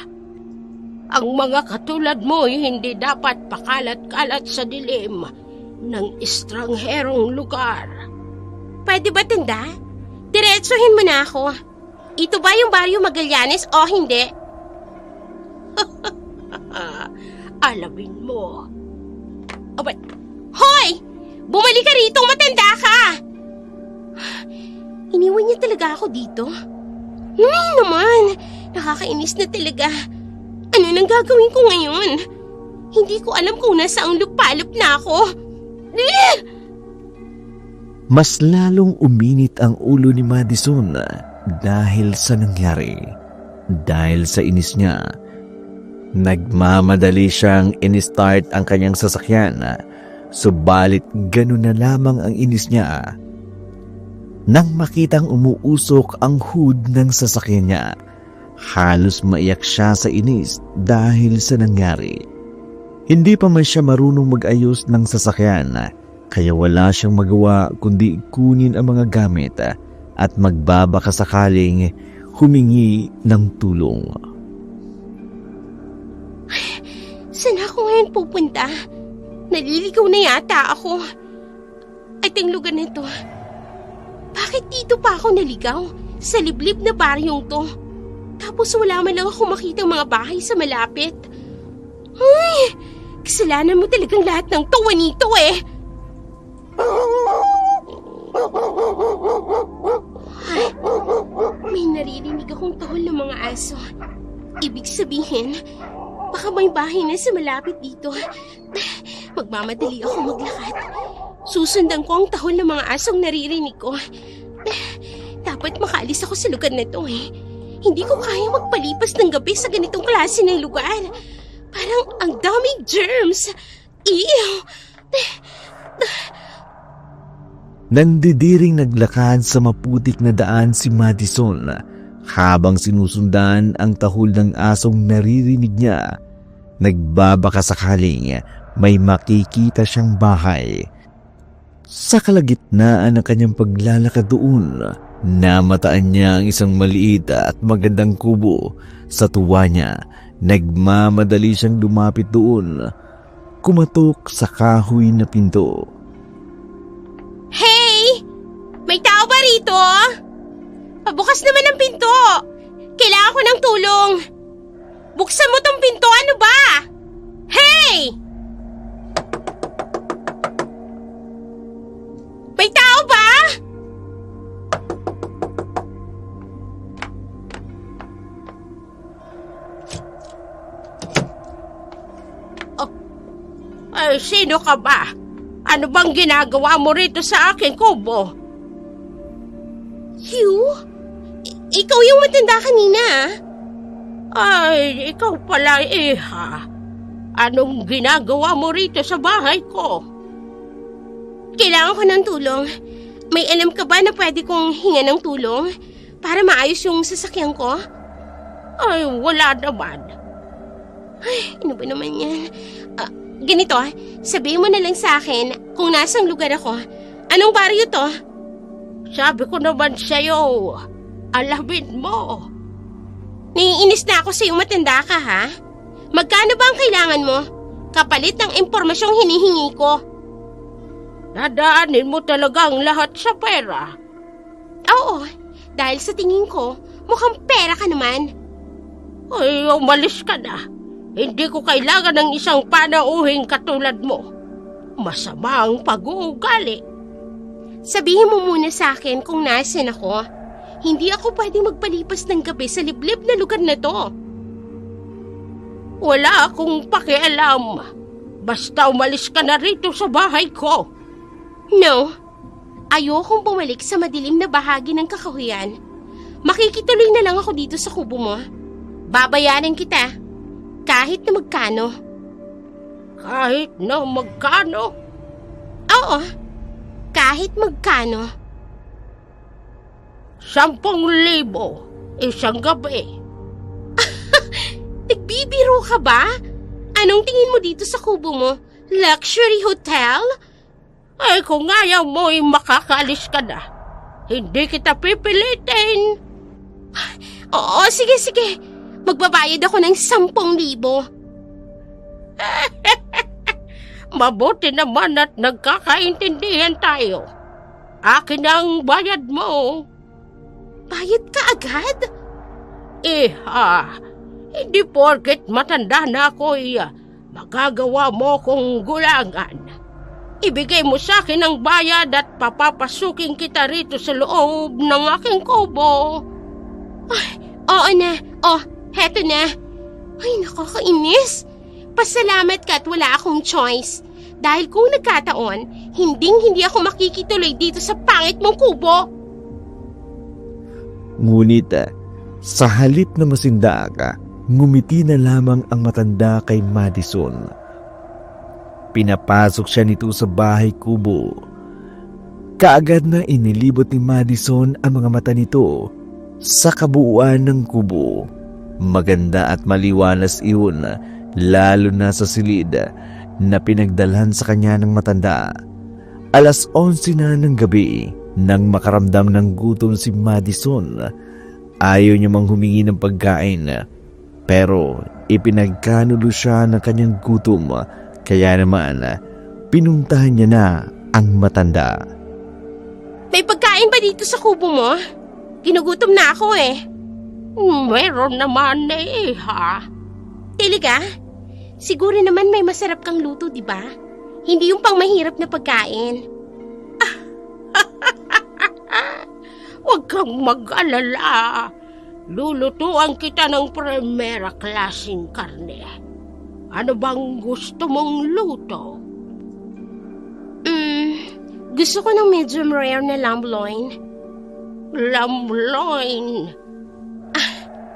S2: Ang mga katulad mo hindi dapat pakalat-kalat sa dilim ng estrangherong lugar. Pwede ba, tanda? Diretsuhin mo na ako. Ito ba yung Barrio Magallanes o hindi? Alamin mo. Abay, hoy! Bumalik ka rito, matanda ka! Iniwan niya talaga ako dito? Hindi naman. Nakakainis na talaga. Ano nang gagawin ko ngayon? Hindi ko alam kung nasaang lupalop na ako.
S3: Mas lalong uminit ang ulo ni Madison dahil sa nangyari. Dahil sa inis niya, nagmamadali siyang in-start ang kanyang sasakyan. Subalit ganun na lamang ang inis niya nang makitang umuusok ang hood ng sasakyan niya. Halos maiyak siya sa inis dahil sa nangyari. Hindi pa man siya marunong mag-ayos ng sasakyan, kaya wala siyang magawa kundi kunin ang mga gamit at magbabaka sakaling humingi ng tulong.
S2: Saan ako ngayon pupunta? Naliligaw na yata ako. At ang lugar na to, bakit dito pa ako naligaw? Sa liblib na baryong to. Tapos wala man lang ako makita mga bahay sa malapit. Ay, kasalanan mo talagang lahat ng tuwa nito eh. Ay, may naririnig akong tahol ng mga aso. Ibig sabihin, baka may bahay na sa malapit dito. Magmamadali ako maglakad. Susundan ko ang tahol ng mga asong naririnig ko. Dapat makaalis ako sa lugar na to eh. Hindi ko kaya magpalipas ng gabi sa ganitong klase ng lugar. Parang ang daming germs. Ew!
S3: Nandidiring naglakad sa maputik na daan si Madison habang sinusundan ang tahol ng asong naririnig niya. Nagbabaka sakaling may makikita siyang bahay. Sa kalagitnaan ng kanyang paglalakad doon, namataan niya ang isang maliit at magandang kubo. Sa tuwa niya, nagmamadali siyang lumapit doon. Kumatok sa kahoy na pinto.
S2: Hey! May tao ba rito? Pabukas naman ang pinto. Kailangan ko ng tulong. Buksan mo tong pinto, ano ba? Hey! May tao ba? Ay, sino ka ba? Ano bang ginagawa mo rito sa aking kubo? Hugh? Ikaw yung matanda kanina, ah? Ay, ikaw pala, Iha. Anong ginagawa mo rito sa bahay ko? Kailangan ko ng tulong. May alam ka ba na pwede kong hinga ng tulong para maayos yung sasakyan ko? Ay, wala naman. Ay, ano ba naman yan? Ganito, sabihin mo na lang sa akin kung nasang lugar ako. Anong baryo to? Sabi ko naman sa'yo, alamin mo. Naiinis na ako sa'yo, matanda ka, ha? Magkano ba ang kailangan mo? Kapalit ng impormasyong hinihingi ko. Dadaanin mo talaga ang lahat sa pera. Oo, dahil sa tingin ko, mukhang pera ka naman. Ay, umalis ka na. Hindi ko kailangan ng isang panauhing katulad mo. Masama ang pag-uugali. Sabihin mo muna sa akin kung nasan ako. Hindi ako pwedeng magpalipas ng gabi sa liblib na lugar na to. Wala akong pakialam. Basta umalis ka na rito sa bahay ko. No, ayokong bumalik sa madilim na bahagi ng kakahuyan. Makikituloy na lang ako dito sa kubo mo. Babayaran kita. Kahit na magkano. Kahit na magkano? Oo, kahit magkano. 10,000 isang gabi. Nagbibiro ka ba? Anong tingin mo dito sa kubo mo? Luxury hotel? Ay, kung ayaw mo ay makakaalis ka na. Hindi kita pipilitin. Oo, sige. Magbabayad ako ng 10,000. Mabuti naman at nagkakaintindihan tayo. Akin ang bayad mo. Bayad ka agad? Iha, hindi porket matanda na ako magagawa mo kong gulangan. Ibigay mo sa akin ang bayad at papapasukin kita rito sa loob ng aking kubo. Ay, oo na. Oh, heto na. Ay, nakakainis. Pasalamat ka at wala akong choice. Dahil kung nagkataon, hindi ako makikituloy dito sa pangit mong kubo.
S3: Ngunit sa halip na masinda ka, ngumiti na lamang ang matanda kay Madison. Pinapasok siya nito sa bahay kubo. Kaagad na inilibot ni Madison ang mga mata nito sa kabuuan ng kubo. Maganda at maliwalas iyon, lalo na sa silid na pinagdalhan sa kanya ng matanda. 11:00 na ng gabi nang makaramdam ng gutom si Madison. Ayaw niya mang humingi ng pagkain, pero ipinagkanulo siya ng kanyang gutom, kaya naman pinuntahan niya na ang matanda.
S2: May pagkain ba dito sa kubo mo? Ginugutom na ako eh. Meron naman ha. Talaga? Siguro naman may masarap kang luto, di ba? Hindi yung pang mahirap na pagkain. Huwag kang mag-alala. Lulutuan kita ng primera klaseng karne. Ano bang gusto mong luto? Gusto ko ng medium rare na lamb loin. Lamb loin?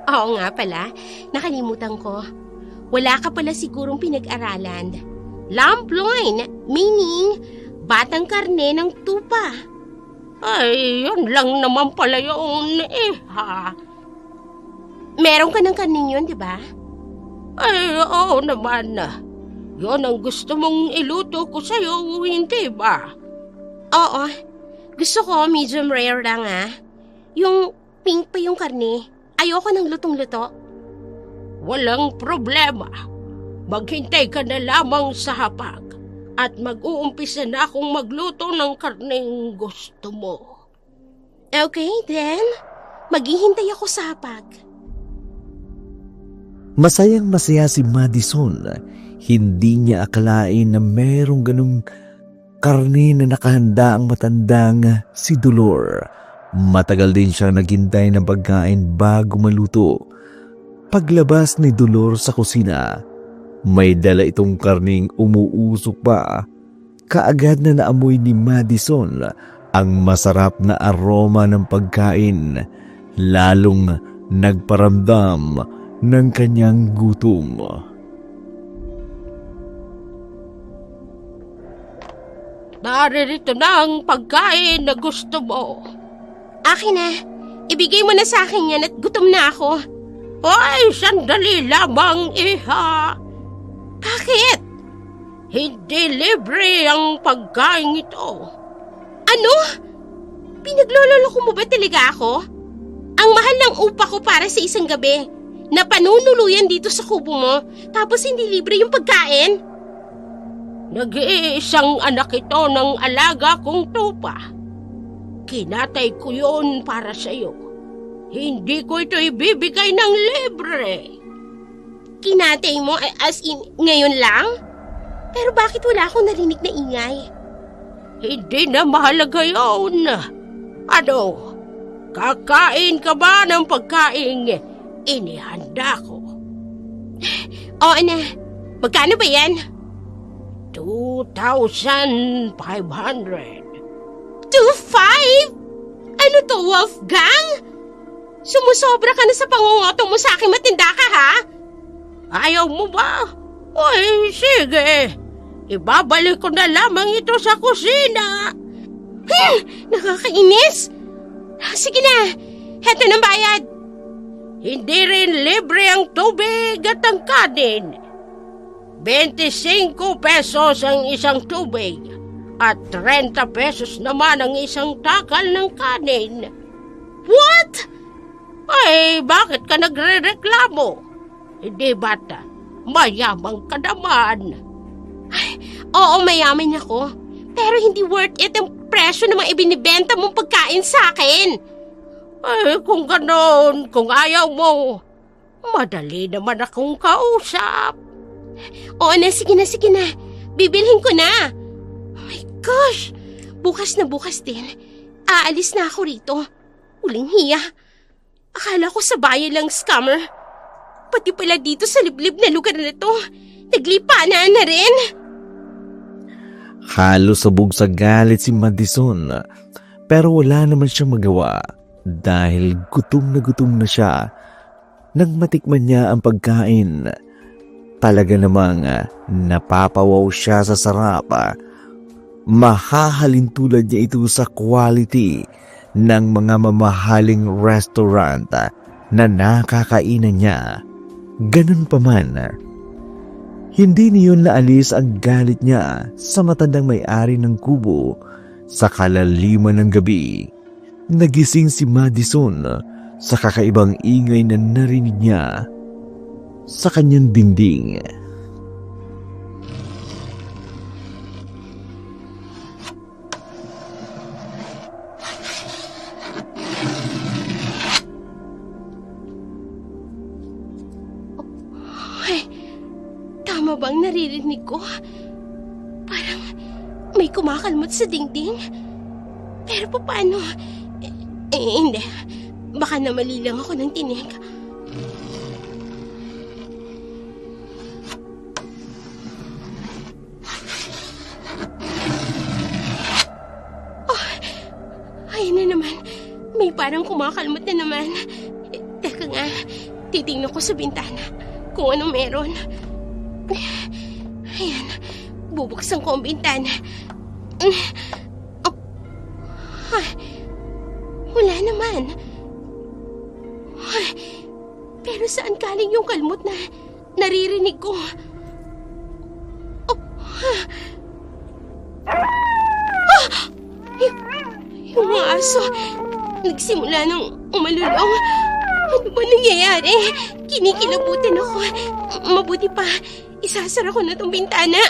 S2: Oo nga pala. Nakalimutan ko. Wala ka pala sigurong pinag-aralan. Lamb loin, meaning batang karne ng tupa. Ay, yun lang naman pala yun ha. Meron ka ng karning yun, di ba? Ay, oo naman. Yun ang gusto mong iluto ko sa'yo, hindi ba? Oo. Gusto ko medium rare lang Yung pink pa yung karne. Ayoko ng lutong-luto. Walang problema. Maghintay ka na lamang sa hapag at mag-uumpisa na akong magluto ng karneng gusto mo. Okay, then. Maghihintay ako sa hapag.
S3: Masayang masaya si Madison. Hindi niya akalain na merong ganung karne na nakahanda ang matandang si Dolor. Matagal din siyang naghintay ng pagkain bago maluto. Paglabas ni Dolor sa kusina, May dala itong karning umuusok pa. Kaagad na naamoy ni Madison ang masarap na aroma ng pagkain, lalong nagparamdam ng kanyang gutom.
S2: Naririto na ang pagkain na gusto mo. Akin na. Ibigay mo na sa akin yan at gutom na ako. Ay, sandali lamang, iha. Bakit? Hindi libre ang pagkain ito. Ano? Pinaglololoko mo ba talaga ako? Ang mahal ng upa ko para sa isang gabi. Na panunuluyan dito sa kubo mo, tapos hindi libre yung pagkain? Nag-iisang anak ito ng alaga kong tupa. Kinatay ko yun para sa'yo. Hindi ko ito ibibigay ng libre. Kinatay mo as in ngayon lang? Pero bakit wala akong narinig na ingay? Hindi na mahalaga yun. Ano? Kakain ka ba ng pagkain inihanda ko? Oo na. Magkano ba yan? 2,500. 2,500? Ano to, Wolfgang? Sumusobra ka na sa pangungotong mo sa akin, matinda ka ha? Ayaw mo ba? Uy, sige. Ibabalik ko na lamang ito sa kusina. Nakakainis. Sige na, heto ng bayad. Hindi rin libre ang tubig at ang kanin. 25 pesos ang isang tubig at 30 pesos naman ang isang takal ng kanin. What? Ay, bakit ka nagre-reklamo? Hindi bata, mayamang ka naman. Ay, oo, mayaman ako. Pero hindi worth it ang presyo ng mga ibinibenta mong pagkain sa akin. Ay, kung ganon, kung ayaw mo, madali naman akong kausap. Oo na, sige na, sige na. Bibilhin ko na. Oh my gosh, bukas na bukas din. Aalis na ako rito. Uling hiya. Akala ko sa bayan lang scammer. Pati pala dito sa liblib na lugar na to, naglipanan na rin.
S3: Halos sabog sa galit si Madison, pero wala naman siyang magawa dahil gutom na siya. Nang matikman niya ang pagkain, talaga namang napapawaw siya sa sarap. Mahahalin tulad niya ito sa quality ng mga mamahaling restaurant na nakakainan niya. Ganun pa man, hindi niyon naalis ang galit niya sa matandang may-ari ng kubo. Sa kalaliman ng gabi, nagising si Madison sa kakaibang ingay na narinig niya sa kanyang dingding.
S2: Ay, tama bang naririnig ko? Parang may kumakalmot sa dingding. Pero paano? Hindi. Baka namali lang ako ng tinig. Ayun na naman. May parang kumakalmot na naman. Teka nga, titingnan ko sa bintana kung anong meron. Ayan, bubuksan ko ang bintana. Wala naman. Pero saan galing yung kalmot na naririnig ko? Yung mga aso, nagsimula nang umalulong. Ano ba nangyayari? Kinikilabutan ako. Mabuti pa, isasara ko na tong bintana.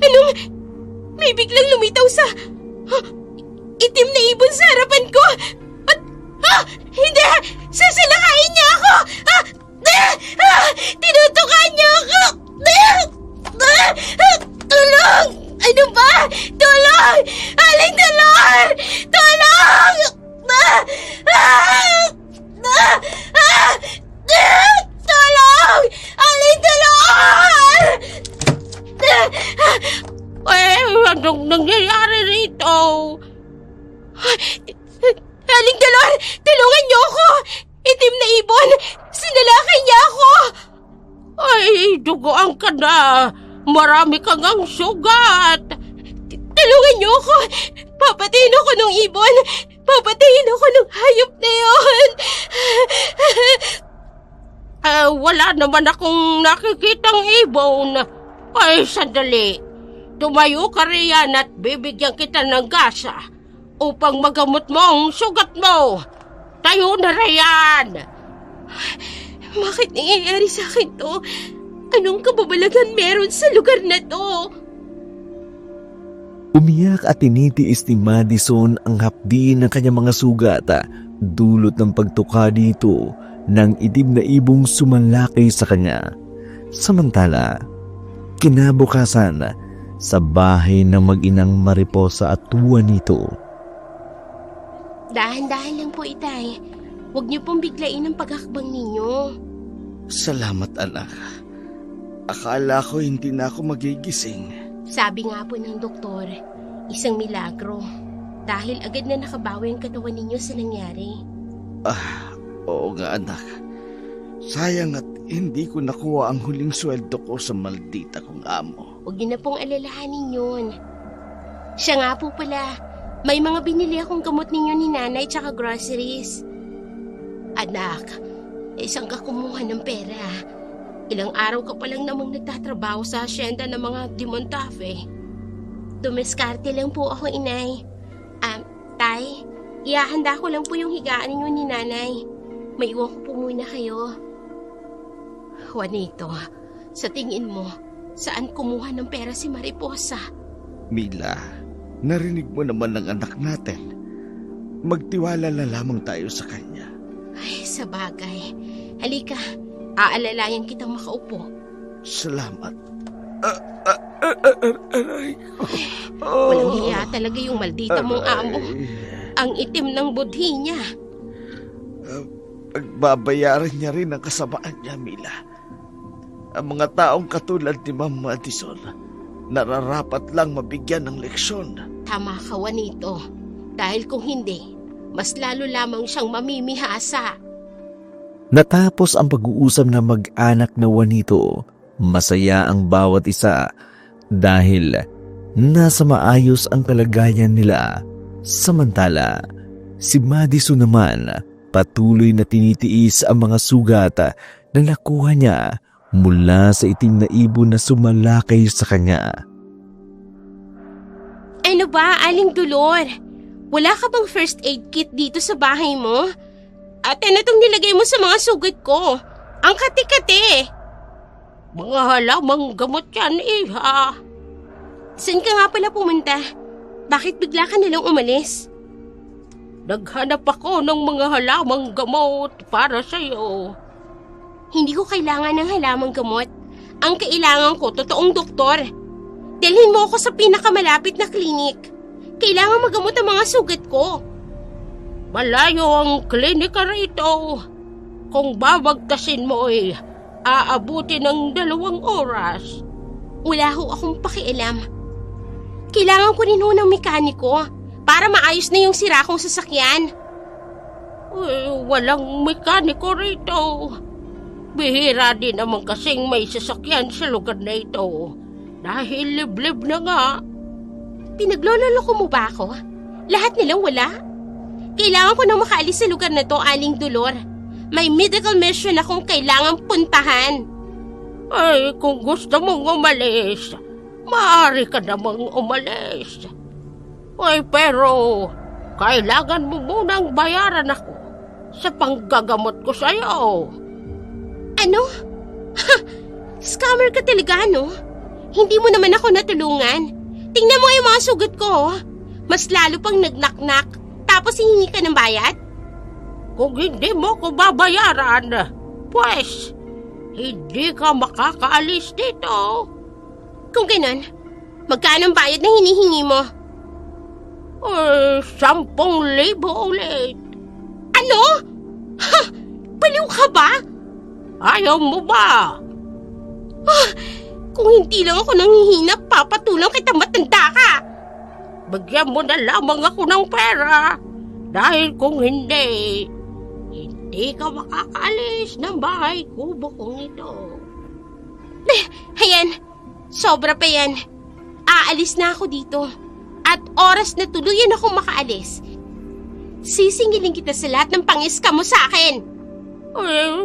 S2: Anong? May biglang lumitaw sa itim na ibon sa harapan ko. Hindi! Sasalakayin niya ako! Tinutukan niya ako! Tulong! Ano ba? Tulong! Aling tulong! Tulong! Tulong! Anong nangyayari rito? Aling Dolor, tulungan niyo ako! Itim na ibon! Sinalakay niya ako! Ay, dugoan ka na! Marami kang ang sugat! Tulungan niyo ako! Papatayin ako ng ibon! Papatayin ako ng hayop na yun! Wala naman akong nakikitang ibon. Ay, sandali. Tumayo ka riyan at bibigyan kita ng gasa upang magamot mo ang sugat mo. Tayo na riyan! Bakit nangyayari sa akin to? Anong kababalagan meron sa lugar na to?
S3: Umiyak at tinitiis ni Madison ang hapdi ng kanyang mga sugat, dulot ng pagtuka dito ng itim na ibong sumalakay sa kanya. Samantala, kinabukasan, sa bahay ng mag-inang Mariposa at Juanito.
S2: Dahan-dahan lang po, Itay. Huwag niyo pong biglain ang paghakbang ninyo.
S1: Salamat, anak. Akala ko hindi na ako magigising.
S2: Sabi nga po ng doktor, isang milagro. Dahil agad na nakabawi ang katawan ninyo sa nangyari.
S1: Oo nga, anak. Sayang at hindi ko nakuha ang huling sweldo ko sa maldita kong amo.
S2: Huwag niyo na pong alalahanin yun. Siya nga po pala, may mga binili akong gamot ninyo ni nanay tsaka groceries. Anak, isang ka kumuha ng pera. Ilang araw ka pa lang namang nagtatrabaho sa asyenda ng mga Dimontafe. Dumiskarte lang po ako, inay. Tay, ihahanda ko lang po yung higaan ninyo ni nanay. Maiwan ko po muna kayo. Juanito, sa tingin mo, saan kumuha ng pera si Mariposa?
S1: Mila, narinig mo naman ng anak natin. Magtiwala na lamang tayo sa kanya.
S2: Ay, sa bagay. Halika, aalalayan kitang makaupo.
S1: Salamat. Aray ko.
S2: Walang hiya talaga yung maldita mong amo. Ang itim ng budhi niya.
S1: Pagbabayaran niya rin ang kasamaan niya, Mila. Ang mga taong katulad ni Ma'am Madison, nararapat lang mabigyan ng leksyon.
S2: Tama ka, Juanito. Dahil kung hindi, mas lalo lamang siyang mamimihasa.
S3: Natapos ang pag-uusap ng mag-anak na Juanito, masaya ang bawat isa dahil nasa maayos ang kalagayan nila. Samantala, si Madison naman patuloy na tinitiis ang mga sugat na nakuha niya mula sa itim na ibon na sumalakay sa kanya.
S2: Ano ba, Aling Dolor? Wala ka bang first aid kit dito sa bahay mo? At ano itong nilagay mo sa mga sugat ko? Ang kati-kati. Mga halamang gamot yan, iha. Saan ka nga pala pumunta? Bakit bigla ka nalang umalis? Naghanap ako ng mga halamang gamot para sa'yo. Hindi ko kailangan ng halamang gamot. Ang kailangan ko, totoong doktor. Dalhin mo ako sa pinakamalapit na klinik. Kailangan magamot ang mga sugat ko. Malayo ang klinika rito. Kung babagtasin mo aabuti ng 2 oras. Wala ho akong pakialam. Kailangan ko rin ho ng mekaniko para maayos na yung sira kong sasakyan. Walang mekaniko rito. Bihira din naman kasing may sasakyan sa lugar na ito. Dahil liblib na nga. Pinaglololoko mo ba ako? Lahat nilang wala? Kailangan ko nang makaalis sa lugar na to, Aling Dolor. May medical mission akong kailangang puntahan. Ay, kung gusto mong umalis, maaari ka namang umalis. Ay, pero kailangan mo munang bayaran ako sa panggagamot ko sa'yo. Ano? Scammer ka talaga, no? Hindi mo naman ako natulungan. Tingnan mo yung mga sugat ko. Mas lalo pang nagnaknak. Tapos hihingi ka ng bayad? Kung hindi mo ko babayaran, pues, hindi ka makakaalis dito. Kung ganun, magkano ang bayad na hinihingi mo? 10,000 ulit. Ano? Ha? Baliw ka ba? Ayaw mo ba? Kung hindi lang ako nanghihinap, papatulang kita, matanda ka! Bagyan mo na lamang ako ng pera. Dahil kung hindi ka makakaalis ng bahay kubo kong ito. Ayan, sobra pa yan. Aalis na ako dito. At oras na tuluyan akong makaalis. Sisingilin kita sa lahat ng pangiska mo sa akin.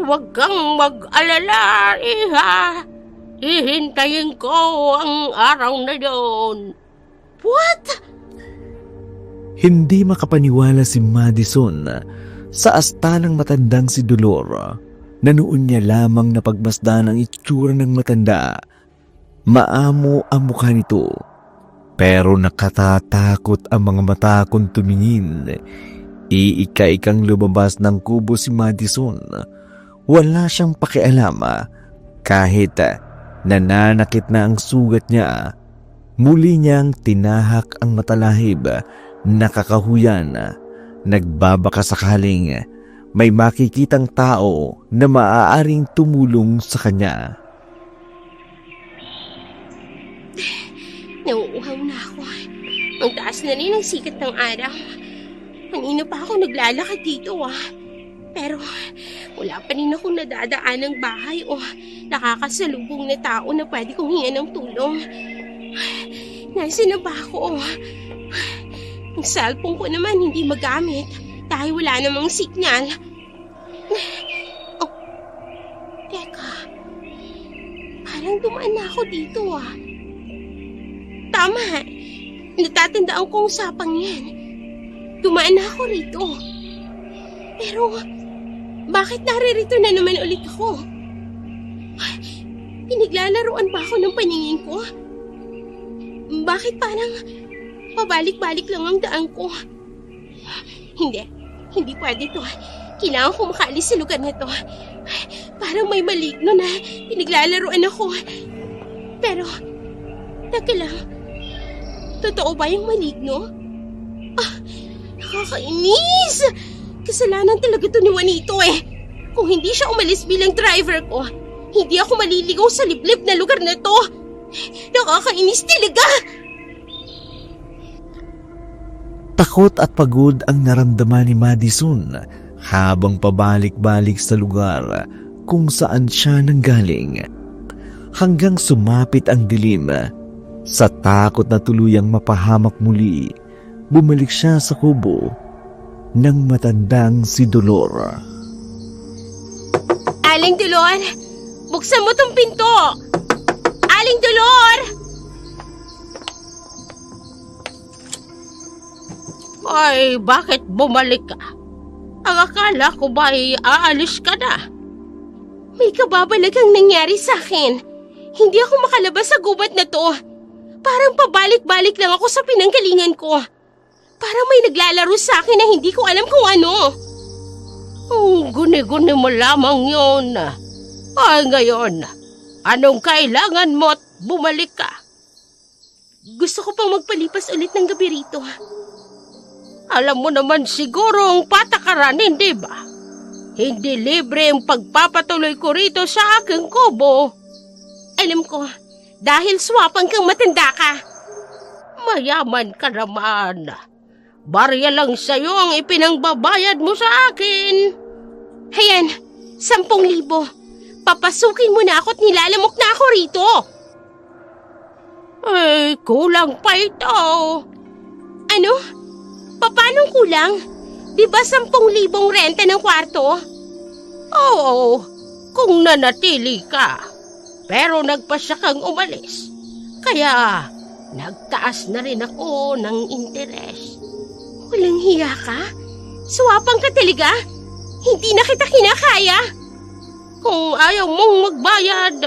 S2: Huwag kang mag-alala, iha. Hihintayin ko ang araw na yun. What?
S3: Hindi makapaniwala si Madison sa asta ng matandang si Dolor na noon niya lamang napagmasdan ang itsura ng matanda. Maamo ang mukha nito, pero nakatatakot ang mga mata kung tumingin. Iika-ikang lumabas ng kubo si Madison. Wala siyang pakialam kahit nananakit na ang sugat niya. Muli niyang tinahak ang matalahib na kakahuyan. Nagbabaka sakaling may makikitang tao na maaaring tumulong sa kanya.
S2: Nauuhaw na ako. Ang taas na rin ang sikat ng araw. Kanina pa ako naglalakad dito Pero wala pa rin akong nadadaan ng bahay o nakakasalubong na tao na pwede kong hingan ng tulong. Nasaan na ba ako? Ang cellphone ko naman hindi magamit dahil wala namang signal. Oh, teka. Parang dumaan na ako dito Tama. Natatandaan ko ang usapang yan. Dumaan na ako rito. Pero bakit naririto na naman ulit ako? Pinaglalaroan ba ako ng paningin ko? Bakit parang pabalik-balik lang ang daan ko? Hindi pwede to. Kailangan ko makaalis sa lugar na to. Parang may maligno na pinaglalaroan ako. Pero, teka lang. Totoo ba yung maligno? Nakakainis! Kasalanan talaga to ni Juanito Kung hindi siya umalis bilang driver ko, hindi ako maliligaw sa liblib na lugar na to. Nakakainis talaga!
S3: Takot at pagod ang naramdaman ni Madison habang pabalik-balik sa lugar kung saan siya nanggaling. Hanggang sumapit ang dilim, sa takot na tuluyang mapahamak muli, bumalik siya sa kubo ng matandang si Dolor.
S2: Aling Dolor, buksan mo tong pinto! Aling Dolor! Ay, bakit bumalik ka? Ang akala ko ba ay aalis ka na? May kababalagang nangyari sa akin. Hindi ako makalabas sa gubat na to. Parang pabalik-balik lang ako sa pinanggalingan ko. Parang may naglalaro sa akin na hindi ko alam kung ano. Guni-guni mo lamang yun. Ay, ngayon, anong kailangan mo at bumalik ka? Gusto ko pang magpalipas ulit ng gabi rito. Alam mo naman siguro ang patakaran, hindi ba? Hindi libre ang pagpapatuloy ko rito sa aking kubo. Alam ko, dahil swapang kang matanda ka. Mayaman ka naman. Barya lang sa'yo ang ipinangbabayad mo sa akin. Hayan, 10,000. Papasukin mo na ako at nilalamok na ako rito. Kulang pa ito. Ano? Paano kulang? Di ba 10,000 renta ng kwarto? Oo, kung nanatili ka. Pero nagpasya kang umalis. Kaya nagtaas na rin ako ng interes. Walang hiya ka? Swapang ka talaga? Hindi na kita kinakaya. Kung ayaw mong magbayad,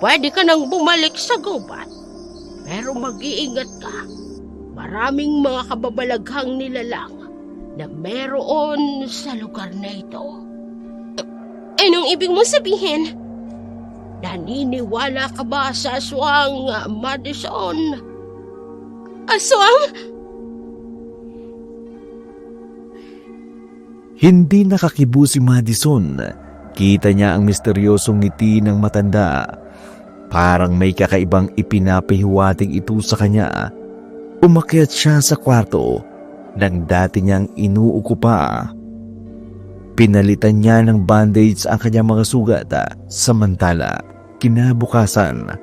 S2: pwede ka nang bumalik sa gubat. Pero mag-iingat ka. Maraming mga kababalaghang nilalang na meron sa lugar na ito. Anong ibig mo sabihin? Naniniwala ka ba sa aswang, Madison? Aswang?
S3: Hindi nakakibo si Madison. Kita niya ang misteryosong ngiti ng matanda. Parang may kakaibang ipinapahiwatig ito sa kanya. Umakyat siya sa kwarto ng dati niyang inuukupa. Pinalitan niya ng bandage ang kanyang mga sugat. Samantala, kinabukasan,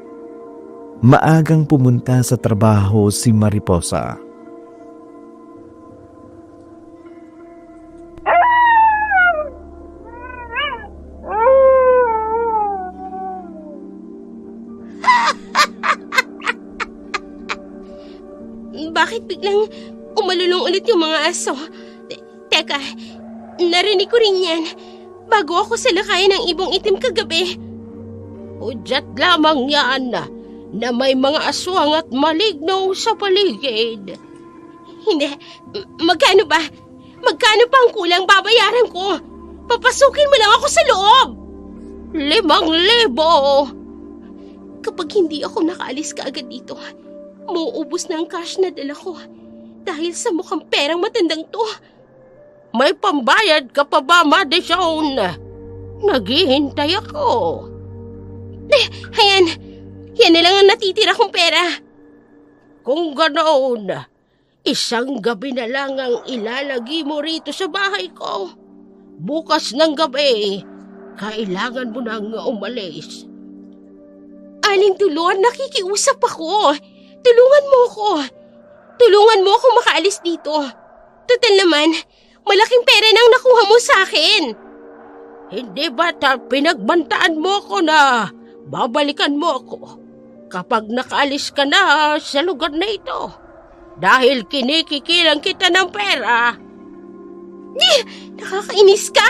S3: maagang pumunta sa trabaho si Mariposa.
S2: Bakit biglang umalulong ulit yung mga aso? Teka, narinig ko rin yan bago ako salakayan ng ibong itim kagabi. Udyat lamang yan na may mga aswang at maligno sa paligid. Hindi, magkano ba? Magkano pa ang kulang babayaran ko? Papasukin mo lang ako sa loob. 5,000. Kapag hindi ako nakaalis kaagad dito, mauubos na ang cash na dala ko dahil sa mukhang perang matandang to. May pambayad ka pa ba, Madison? Naghihintay ako. Ayan, yan na lang ang natitira kong pera. Kung ganoon, isang gabi na lang ang ilalagi mo rito sa bahay ko. Bukas ng gabi, kailangan mo nang umalis. Aling Tulon, nakikiusap ako. Tulungan mo ako. Tulungan mo akong makaalis dito. Total naman, malaking pera nang nakuha mo sa akin. Hindi ba pinagbantaan mo ako na babalikan mo ako kapag nakaalis ka na sa lugar na ito? Dahil kinikikilang kita ng pera. Nakakainis ka.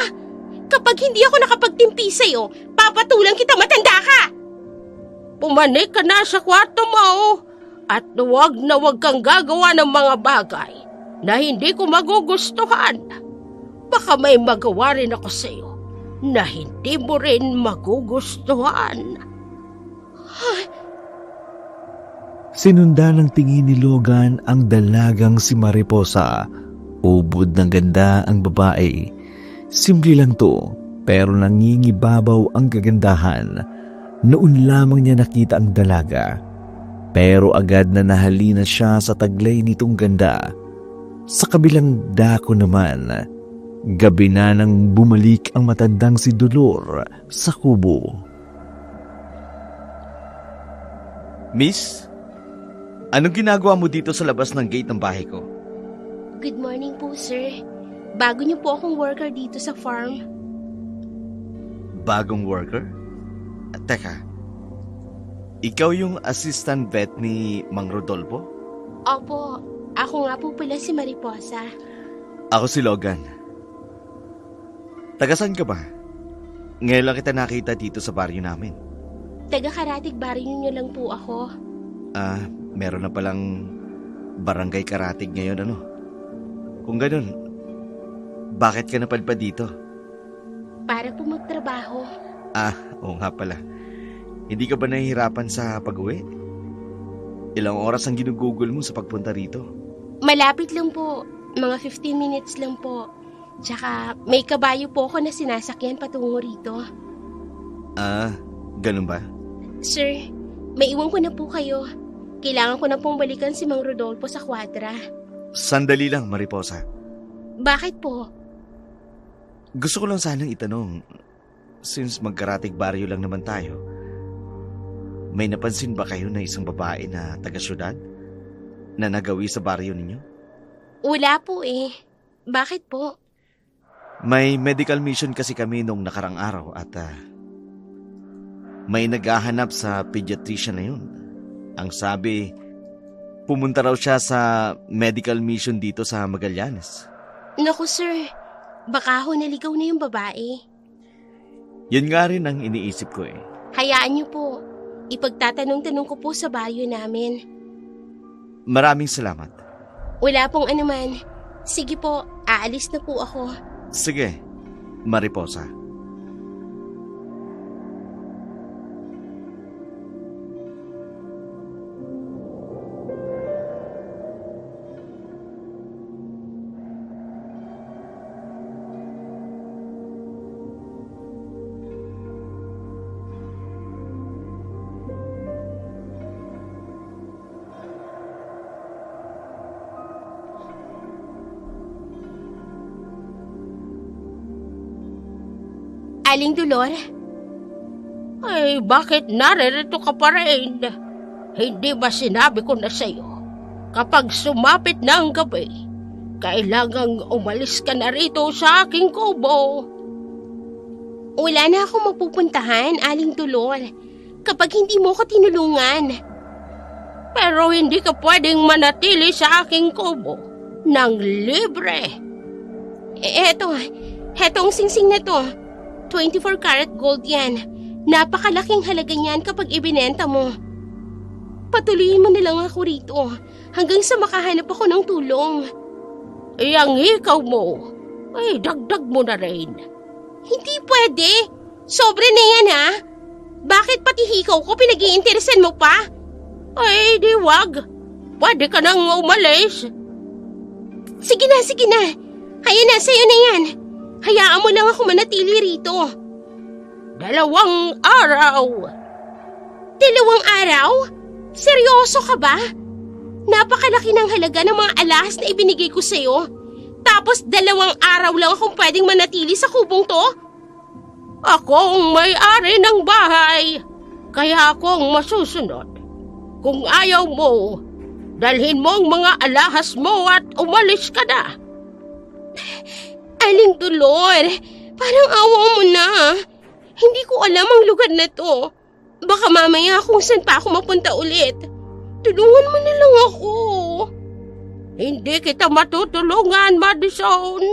S2: Kapag hindi ako nakapagtimpi sa'yo, papatulang kita, matanda ka. Pumanik ka na sa kwarto mo. At huwag na huwag kang gagawa ng mga bagay na hindi ko magugustuhan. Baka may magawa rin ako sa iyo na hindi mo rin magugustuhan.
S3: Sinundan ng tingin ni Logan ang dalagang si Mariposa. Ubod ng ganda ang babae. Simple lang to, pero nangingibabaw ang kagandahan. Noon lamang niya nakita ang dalaga. Pero agad na nahalina siya sa taglay nitong ganda. Sa kabilang dako naman, gabi na nang bumalik ang matandang si Dolor sa kubo.
S1: Miss, anong ginagawa mo dito sa labas ng gate ng bahay ko?
S2: Good morning po, sir. Bago niyo po akong worker dito sa farm.
S1: Bagong worker? Teka, ikaw yung assistant vet ni Mang Rodolfo?
S2: Opo, ako nga po pala si Mariposa.
S1: Ako si Logan. Tagasan ka ba? Ngayon lang kita nakita dito sa baryo namin.
S2: Taga-Karatig baryo niyo lang po ako.
S1: Meron na palang barangay Karatig ngayon, ano? Kung ganun, bakit ka napadpad dito?
S2: Para po magtrabaho.
S1: Oo nga pala. Hindi ka ba nahihirapan sa pag-uwi? Ilang oras ang ginugugol mo sa pagpunta rito?
S2: Malapit lang po. Mga 15 minutes lang po. Tsaka may kabayo po ako na sinasakyan patungo rito.
S1: Ganun ba?
S2: Sir, may iwan ko na po kayo. Kailangan ko na pong balikan si Mang Rodolfo sa kwadra.
S1: Sandali lang, Mariposa.
S2: Bakit po?
S1: Gusto ko lang sanang itanong, since magkaratig baryo lang naman tayo, may napansin ba kayo na isang babae na taga-syudad na nagawi sa baryo ninyo?
S2: Wala po eh. Bakit po?
S1: May medical mission kasi kami nung nakarang araw at may naghahanap sa pediatrician na yun. Ang sabi, pumunta raw siya sa medical mission dito sa Magallanes.
S2: Naku sir, baka ho naligaw na yung babae.
S1: Yun nga rin ang iniisip ko eh.
S2: Hayaan niyo po. Ipagtatanong-tanong ko po sa baryo namin.
S1: Maraming salamat.
S2: Wala pong anuman. Sige po, aalis na po ako.
S1: Sige, Mariposa.
S2: Aling Dolor?
S4: Ay, bakit naririto ka pa rin? Hindi ba sinabi ko na sa'yo? Kapag sumapit na ang gabi, kailangang umalis ka na rito sa aking kubo.
S2: Wala na akong mapupuntahan, Aling Dolor, kapag hindi mo ko tinulungan.
S4: Pero hindi ka pwedeng manatili sa aking kubo nang libre.
S2: Hetong singsing na to. 24 karat gold yan. Napakalaking halaga niyan kapag ibinenta mo. Patuloyin mo na lang ako rito hanggang sa makahanap ako ng tulong.
S4: Iyang hikaw mo, ay dagdag mo na rin.
S2: Hindi pwede. Sobre na yan ha. Bakit pati hikaw ko pinag-iinteresan mo pa?
S4: Ay di wag. Pwede ka nang umalis.
S2: Sige na. Ayan na, sa'yo na yan. Hayaan mo lang ako manatili rito.
S4: 2 araw.
S2: 2 araw? Seryoso ka ba? Napakalaki ng halaga ng mga alahas na ibinigay ko sa'yo. Tapos 2 araw lang akong pwedeng manatili sa kubong to?
S4: Ako ang may-ari ng bahay. Kaya ako ang masusunod. Kung ayaw mo, dalhin mo ang mga alahas mo at umalis ka na.
S2: Aling Dolor, parang awa mo na. Hindi ko alam ang lugar na to. Baka mamaya kung saan pa ako mapunta ulit. Tulungan mo na lang ako.
S4: Hindi kita matutulungan, Madison.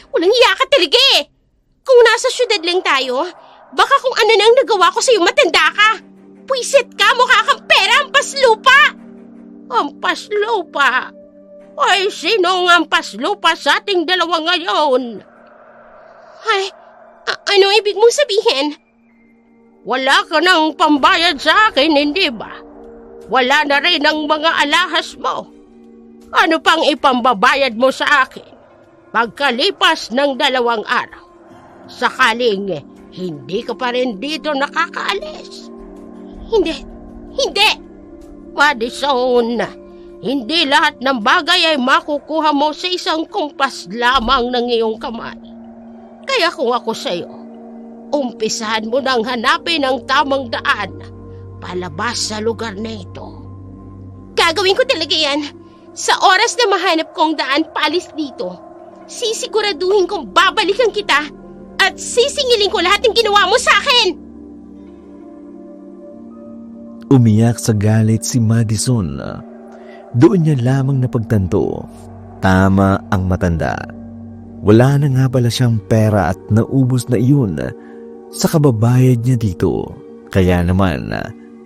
S2: Walang iya ka talaga eh. Kung nasa syudad lang tayo, baka kung ano nang nagawa ko sa'yo matanda ka. Pwisit ka, mukha kang pera, ampas lupa.
S4: Ampas lupa? Ay, sino ang ampas lupa sa ating dalawa ngayon?
S2: Ay, ano ibig mong sabihin?
S4: Wala ka nang pambayad sa akin, hindi ba? Wala na rin ang mga alahas mo. Ano pang ipambabayad mo sa akin? Pagkalipas ng 2 araw, sakaling hindi ka pa rin dito nakakaalis.
S2: Hindi.
S4: Madison, hindi lahat ng bagay ay makukuha mo sa isang kumpas lamang ng iyong kamay. Kaya kung ako sa'yo, umpisahan mo nang hanapin ang tamang daan palabas sa lugar na ito.
S2: Gagawin ko talaga yan. Sa oras na mahanap kong daan paalis dito, sisiguraduhin kong babalikan kita at sisingilin ko lahat ng ginawa mo sa akin.
S3: Umiyak sa galit si Madison. Doon niya lamang napagtanto, tama ang matanda. Wala na nga pala siyang pera at naubos na iyon sa kababayad niya dito. Kaya naman,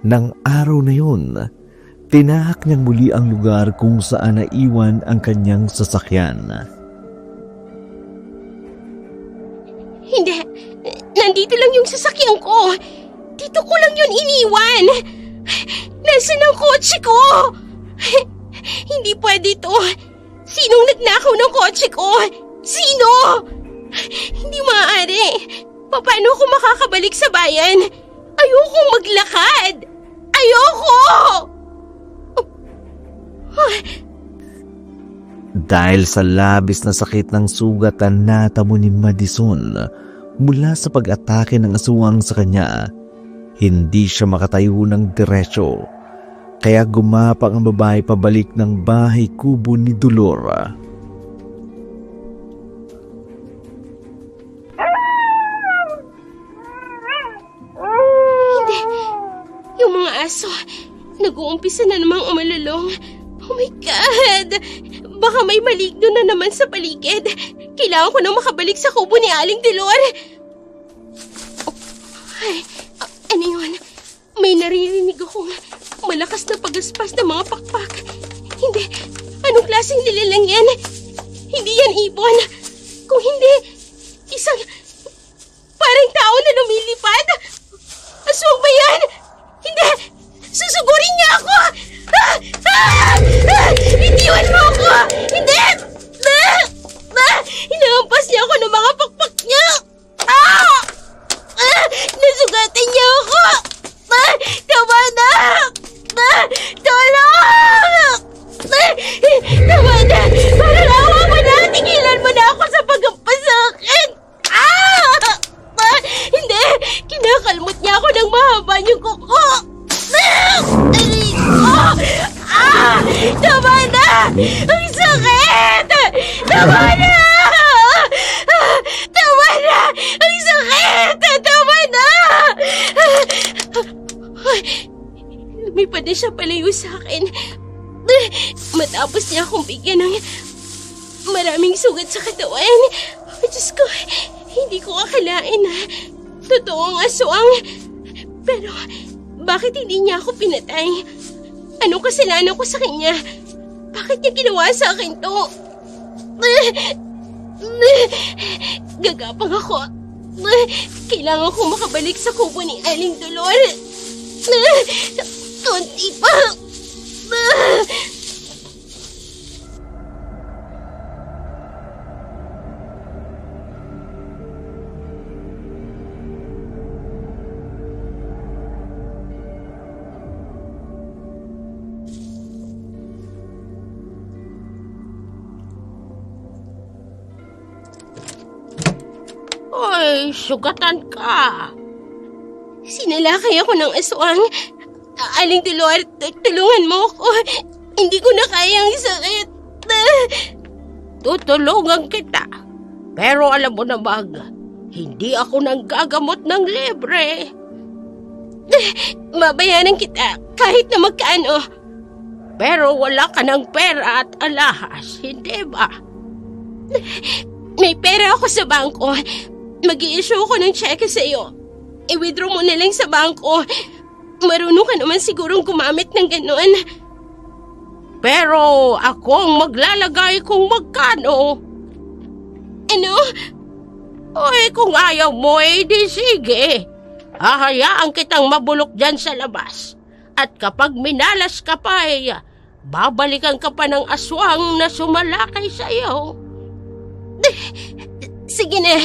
S3: ng araw na yun, tinahak niyang muli ang lugar kung saan naiwan ang kanyang sasakyan.
S2: Hindi, nandito lang yung sasakyan ko. Dito ko lang yun iniwan. Nasaan ang kotse ko? Hindi pwede ito. Sinong nagnakaw ng kotse ko? Sino? Hindi maaari. Paano ako makakabalik sa bayan? Ayokong maglakad. Ayoko!
S3: Dahil sa labis na sakit ng sugat ang natamo ni Madison mula sa pag-atake ng aswang sa kanya, hindi siya makatayo ng diretsyo. Kaya gumapang ang babae pabalik ng bahay kubo ni Dolor.
S2: Hindi. Yung mga aso, nag-uumpisa na namang umalulong. Oh my God! Baka may maligno na naman sa paligid. Kailangan ko nang makabalik sa kubo ni Aling Dolor. Ay, ano yun? May naririnig akong malakas na pagaspas ng mga pakpak. Hindi. Anong klaseng lilalang yan? Hindi yan ibon. Kung hindi, isang parang tao na lumilipad. Aswang ba yan? Hindi! Susugurin niya ako! Itiwan mo ako! Hindi! Hinampas niya ako ng mga pakpak niya! Nasugatan niya ako! Tama na! Tulong! Tama na! Parang awa mo na! Tigilan mo na ako sa paghampas sa akin! naman yung kuko! Aray ko! Tama na! Ang sakit! Tama na! Tama na! Ang sakit! Tama na! Lumipad na siya palayo sa akin. Matapos niya akong bigyan ng maraming sugat sa katawan. Diyos ko, hindi ko akalain na totoong aswang. Pero bakit hindi niya ako pinatay? Anong kasalanan ko sa kanya? Bakit niya ginawa sa akin to? Gagapang ako. Kailangan ko makabalik sa kubo ni Aling Dolor. Konti pa.
S4: Oy, sugatan ka.
S2: Sinalakay ako ng aswang. Aling Dolor, tulungan mo ako. Hindi ko na kaya ang sakit.
S4: Tutulungan kita. Pero alam mo namang, hindi ako nanggagamot ng libre.
S2: Babayaran kita kahit na magkano.
S4: Pero wala ka ng pera at alahas, hindi ba?
S2: May pera ako sa bangko. Mag-i-issue ako ng cheque sa iyo. I-withdraw mo na lang sa bangko. Marunong ka naman sigurong gumamit ng ganon.
S4: Pero ako ang maglalagay kung magkano.
S2: Ano?
S4: Oy, kung ayaw mo, di sige. Hahayaan kitang mabulok dyan sa labas. At kapag minalas ka pa, babalikan ka pa ng aswang na sumalakay sa iyo.
S2: Sige na.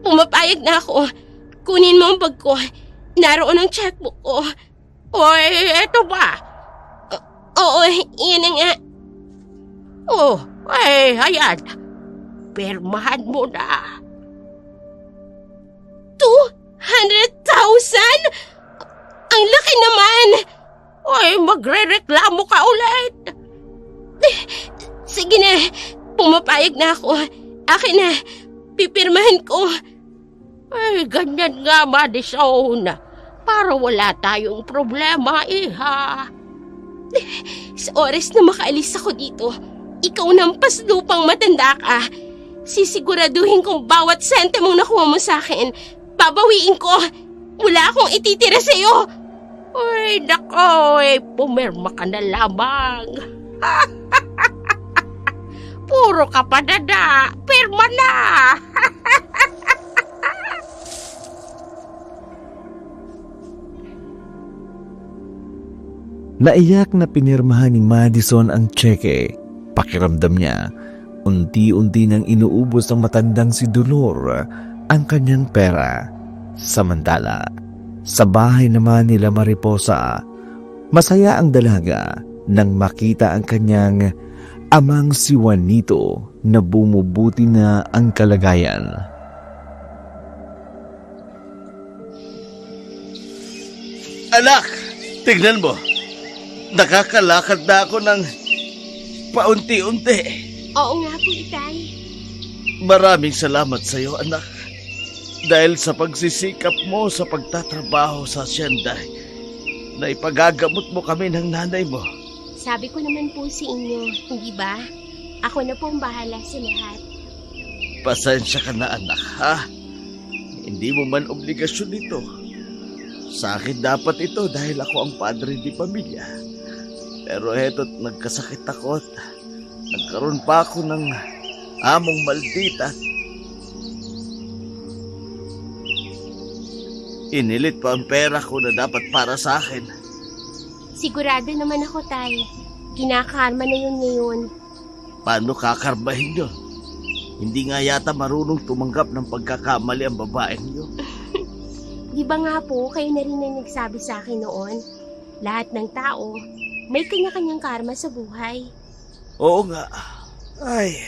S2: Pumapayag na ako. Kunin mo ang bag ko. Naroon ang checkbook ko.
S4: Oy, eto ba?
S2: Oo, iyan na nga.
S4: Oh, ayan. Pirmahan mo na.
S2: 200,000? Ang laki naman!
S4: Oy, magre-reklamo ka ulit.
S2: Sige na, pumapayag na ako. Akin na, pipirmahan ko.
S4: Ay, ganyan nga, Madison. Para wala tayong problema, iha.
S2: Sa oras na makaalis ako dito, ikaw ng paslupang matanda ka. Sisiguraduhin kong bawat sentimong nakuha mo sa akin, babawiin ko. Wala akong ititira sa'yo.
S4: Uy, nako, pumirma ka na lamang. Puro ka pa dada, pirma na.
S3: Naiyak na pinirmahan ni Madison ang tseke. Pakiramdam niya, unti-unti nang inuubos ng matandang si Dolor ang kanyang pera. Samantala, sa bahay naman nila Mariposa, masaya ang dalaga nang makita ang kanyang amang si Juanito na bumubuti na ang kalagayan.
S1: Anak, tignan mo. Nakakalakad na ako ng paunti-unti.
S2: Oo nga po, Itay.
S1: Maraming salamat sa iyo, anak. Dahil sa pagsisikap mo sa pagtatrabaho sa asyenda, na ipagagamot mo kami ng nanay mo.
S2: Sabi ko naman po sa inyo, hindi ba? Ako na po ang bahala sa lahat.
S1: Pasensya ka na, anak, ha? Hindi mo man obligasyon ito. Sa akin dapat ito dahil ako ang padre di pamilya. Pero heto't nagkasakit ako at nagkaroon pa ako ng among maldita. Inilit pa ang pera ko na dapat para sa akin.
S2: Sigurado naman ako, Tay. Kinakarma na yun ngayon.
S1: Paano kakarbahin yun? Hindi nga yata marunong tumanggap ng pagkakamali ang babaeng yun.
S2: Di ba nga po, kayo na rin ang nagsabi sa akin noon? Lahat ng tao, may kanya-kanyang karma sa buhay.
S1: Oo nga. Ay,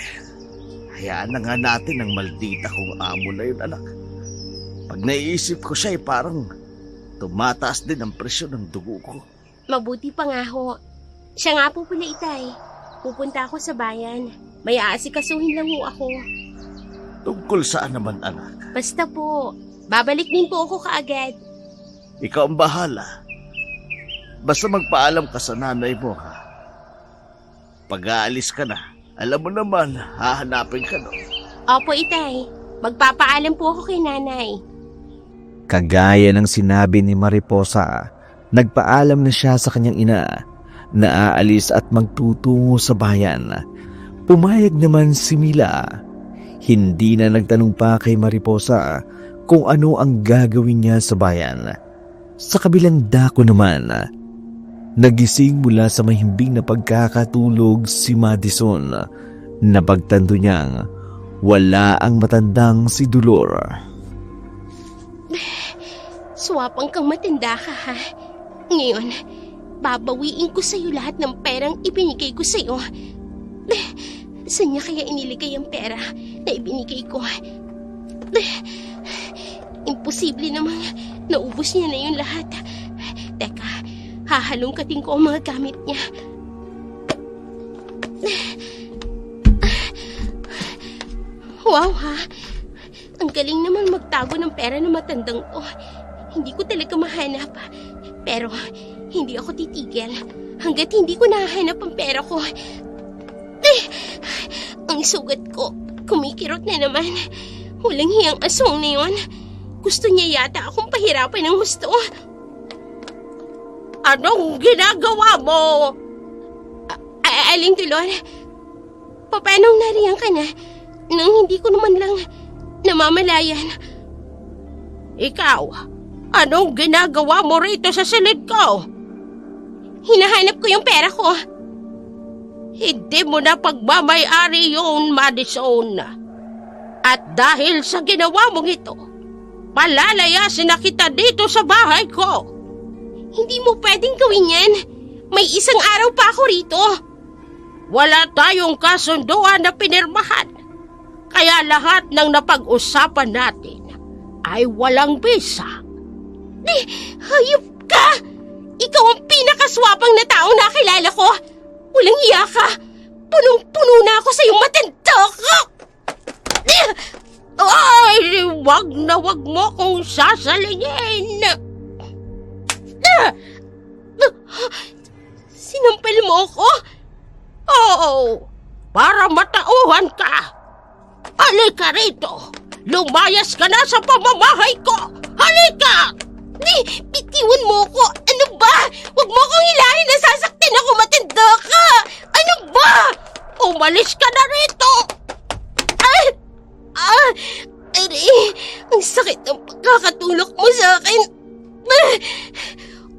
S1: hayaan na nga natin ang maldita kong amo na yun, anak. Pag naiisip ko siya, parang tumataas din ang presyon ng dugo ko.
S2: Mabuti pa nga ho. Siya nga po pala, Itay. Pupunta ako sa bayan. May aasikasuhin lang ho ako.
S1: Tungkol saan naman, anak?
S2: Basta po, babalik din po ako kaagad.
S1: Ikaw ang bahala. Basta magpaalam ka sa nanay mo, ha? Pag-aalis ka na, alam mo naman, hahanapin ka no.
S2: Opo, Itay. Magpapaalam po ako kay nanay.
S3: Kagaya ng sinabi ni Mariposa, nagpaalam na siya sa kanyang ina na aalis at magtutungo sa bayan. Pumayag naman si Mila. Hindi na nagtanong pa kay Mariposa kung ano ang gagawin niya sa bayan. Sa kabilang dako naman, nagising mula sa mahimbing na pagkakatulog si Madison. Napagtanto niyang wala ang matandang si Dolor.
S2: Swapang kang matanda ka, ha? Ngayon, babawiin ko sa'yo lahat ng perang ibinigay ko sa'yo. Saan niya kaya iniligay ang pera na ibinigay ko? Imposible namang naubos niya na yun lahat. Teka, hahalongkatin ko ang mga gamit niya. Wow, ha? Ang galing naman magtago ng pera ng matandang to. Hindi ko talaga mahanap. Pero hindi ako titigil hanggat hindi ko nahanap ang pera ko. Ang sugat ko, kumikirot na naman. Walang hiyang aswang na yun. Gusto niya yata akong pahirapan ng gusto.
S4: Anong ginagawa mo?
S2: Aling Dolor, paano nariyan ka na nang hindi ko naman lang namamalayan?
S4: Ikaw, anong ginagawa mo rito sa silid ko?
S2: Hinahanap ko yung pera ko.
S4: Hindi mo na pagmamay-ari yun, Madison. At dahil sa ginawa mong ito, palalayasin na kita dito sa bahay ko.
S2: Hindi mo pwedeng gawin yan. May isang araw pa ako rito.
S4: Wala tayong kasunduan na pinirmahan. Kaya lahat ng napag-usapan natin ay walang bisa.
S2: Hayop ka! Ikaw ang pinakaswapang na taong nakilala ko. Walang hiya ka. Punong-puno na ako sa iyong matanda ka.
S4: Ay, wag na wag mo kong sasalingin.
S2: Sinampal mo ako?
S4: Oo, para matauhan ka. Halika rito. Lumayas ka na sa pamamahay ko. Halika!
S2: Bitiwan mo ako. Ano ba? Huwag mo akong hilahin na sasaktin ako, matanda ka. Ano ba?
S4: Umalis ka na rito.
S2: Ang sakit ng pagkakatulok mo sa akin.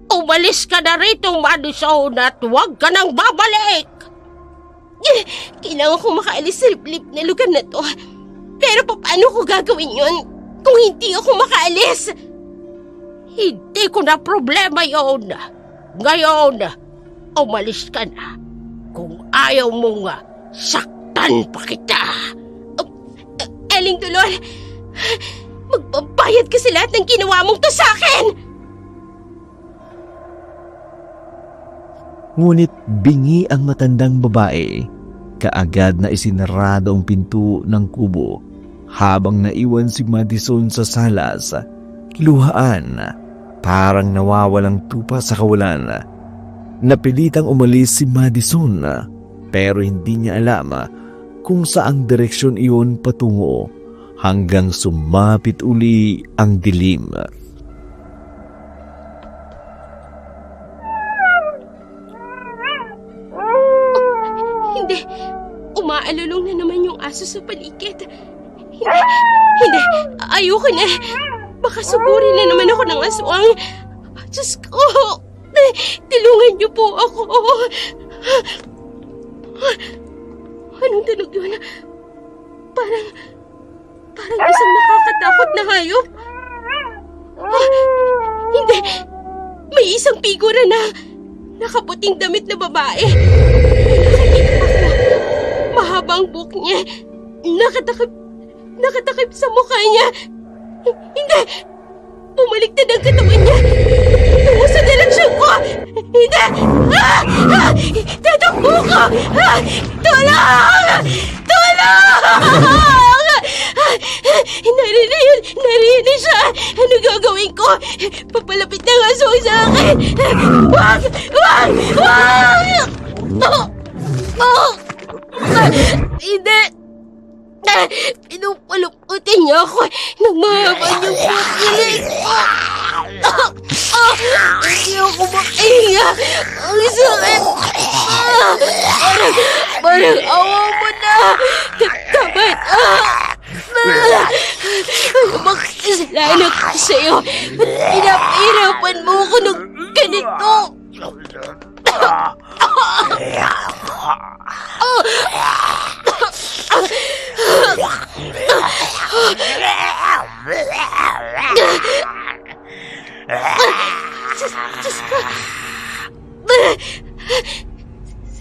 S4: Umalis ka na rito, Madison, at huwag ka nang babalik.
S2: Kailangan kong makaalis sa liblib na lugar na to. Pero paano ko gagawin yun kung hindi ako makaalis?
S4: Hindi ko na problema yon. Ngayon, umalis ka na. Kung ayaw mong saktan pa kita.
S2: Aling Dolor, magbabayad ka sa lahat ng ginawa mong to sa akin!
S3: Ngunit bingi ang matandang babae. Kaagad na isinarado ang pinto ng kubo habang naiwan si Madison sa salas. Luhaan, parang nawawalang tupa sa kawalan. Napilitang umalis si Madison pero hindi niya alam kung saang direksyon iyon patungo hanggang sumapit uli ang dilim.
S2: Hindi. Umaalulong na naman yung aso sa paligid. Hindi. Ayoko na. Baka sugurin na naman ako ng aswang. Diyos ko. Tulungan niyo po ako. Anong tunog yun? Parang isang nakakatakot na hayop. Hindi. May isang figura na nakaputing damit na babae. Nakikita ako. Mahabang buhok niya. Nakatakip sa mukha niya. Hindi. Bumaliktad ang katawan niya. Tungo sa direksyon ko. Hindi! Tatakbo ko! Tulong! Tulong! Narinig siya. Ano gagawin ko? Papalapit na nga sa akin. Wag! Wag! Wag! Hindi! Pinupalupkutin niya ako. Nagmahaban yung pagkilig ko. Hindi ako makahinga. Ang sakit. Parang awa mo na. Tapat. Makasalanan ko sa'yo. Pinapahirapan mo ako ng ganito. Diyos ko.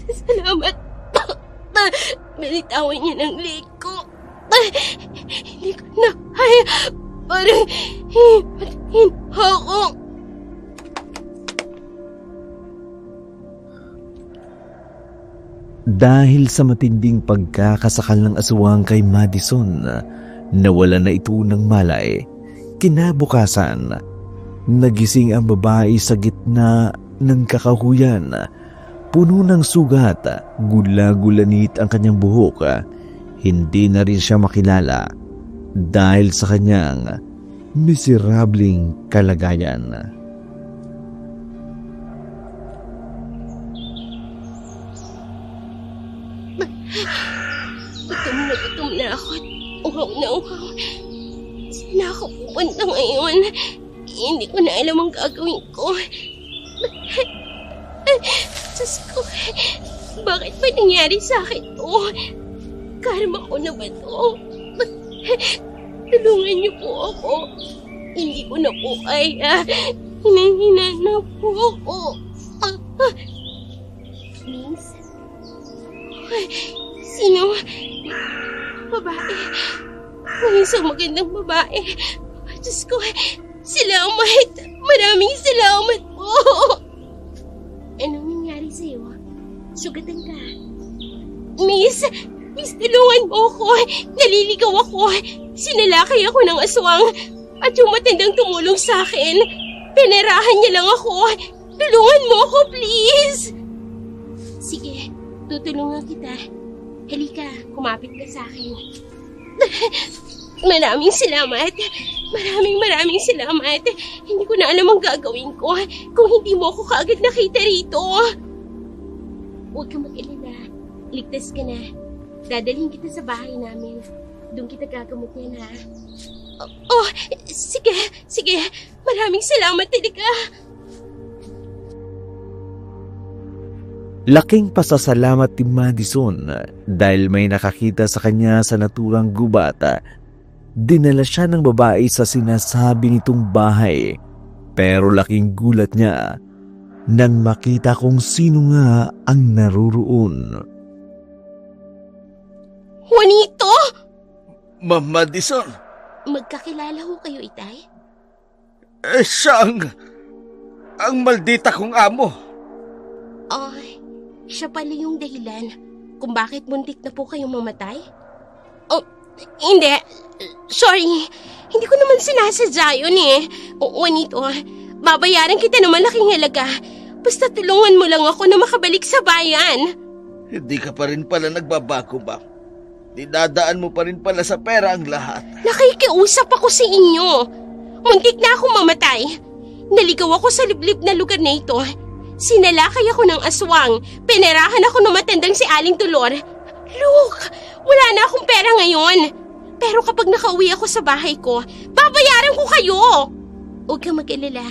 S2: Salamat. Binitawan niya ng leg ko. Hindi ko na kaya. Parang himatin ako.
S3: Dahil sa matinding pagkakasakal ng aswang kay Madison, nawala na ito ng malay. Kinabukasan, nagising ang babae sa gitna ng kakahuyan. Puno ng sugat, gula-gulanit ang kanyang buhok. Hindi na rin siya makilala dahil sa kanyang miserableng kalagayan.
S2: Gutom na ako. Uhaw na uhaw. Saan ako pupunta ngayon? Hindi ko na alam ang gagawin ko. Diyos ko, bakit ba nangyari sa akin to? Karma ko na ba to? Tulungan niyo po ako. Hindi ko na po kaya. Hinahina na po ako. Please? Sino? Babae. May isang magandang babae. Diyos ko, salamat. Maraming salamat po. Anong nangyari sa'yo? Sugatan ka. Miss, tulungan mo ako. Naliligaw ako. Sinalakay ako ng aswang. At yung matandang tumulong sa akin, pinerahan niya lang ako. Tulungan mo ako, please. Sige, tutulungan kita. Halika, kumapit ka sa akin. Maraming salamat. Maraming salamat. Hindi ko na alam ang gagawin ko kung hindi mo ako kaagad nakita rito. Huwag kang mag-alala. Ligtas ka na. Dadalhin kita sa bahay namin. Doon kita gagamutin, ha? Oh, sige. Maraming salamat, Tilika.
S3: Laking pasasalamat ni Madison dahil may nakakita sa kanya sa naturang gubat. Dinala siya ng babae sa sinasabi nitong bahay. Pero laking gulat niya nang makita kung sino nga ang naruroon.
S2: Juanito!
S1: Ma'am Madison,
S2: Magkakilala ho kayo, Itay?
S1: siya ang maldita kong amo.
S2: Ay, siya pala yung dahilan kung bakit muntik na po kayong mamatay? Oh, hindi. Sorry, hindi ko naman sinasadya yun eh. Juanito, babayaran kita ng malaking halaga. Basta tulungan mo lang ako na makabalik sa bayan.
S1: Hindi ka pa rin pala nagbabago, ma'am. Dinadaan mo pa rin pala sa pera ang lahat.
S2: Nakikiusap ako sa inyo. Muntik na akong mamatay. Naligaw ako sa liblib na lugar na ito. Sinalakay ako ng aswang. Pinerahan ako ng matandang si Aling Dolor. Look, wala na akong pera ngayon. Pero kapag nakauwi ako sa bahay ko, babayaran ko kayo. Huwag kang mag-alala.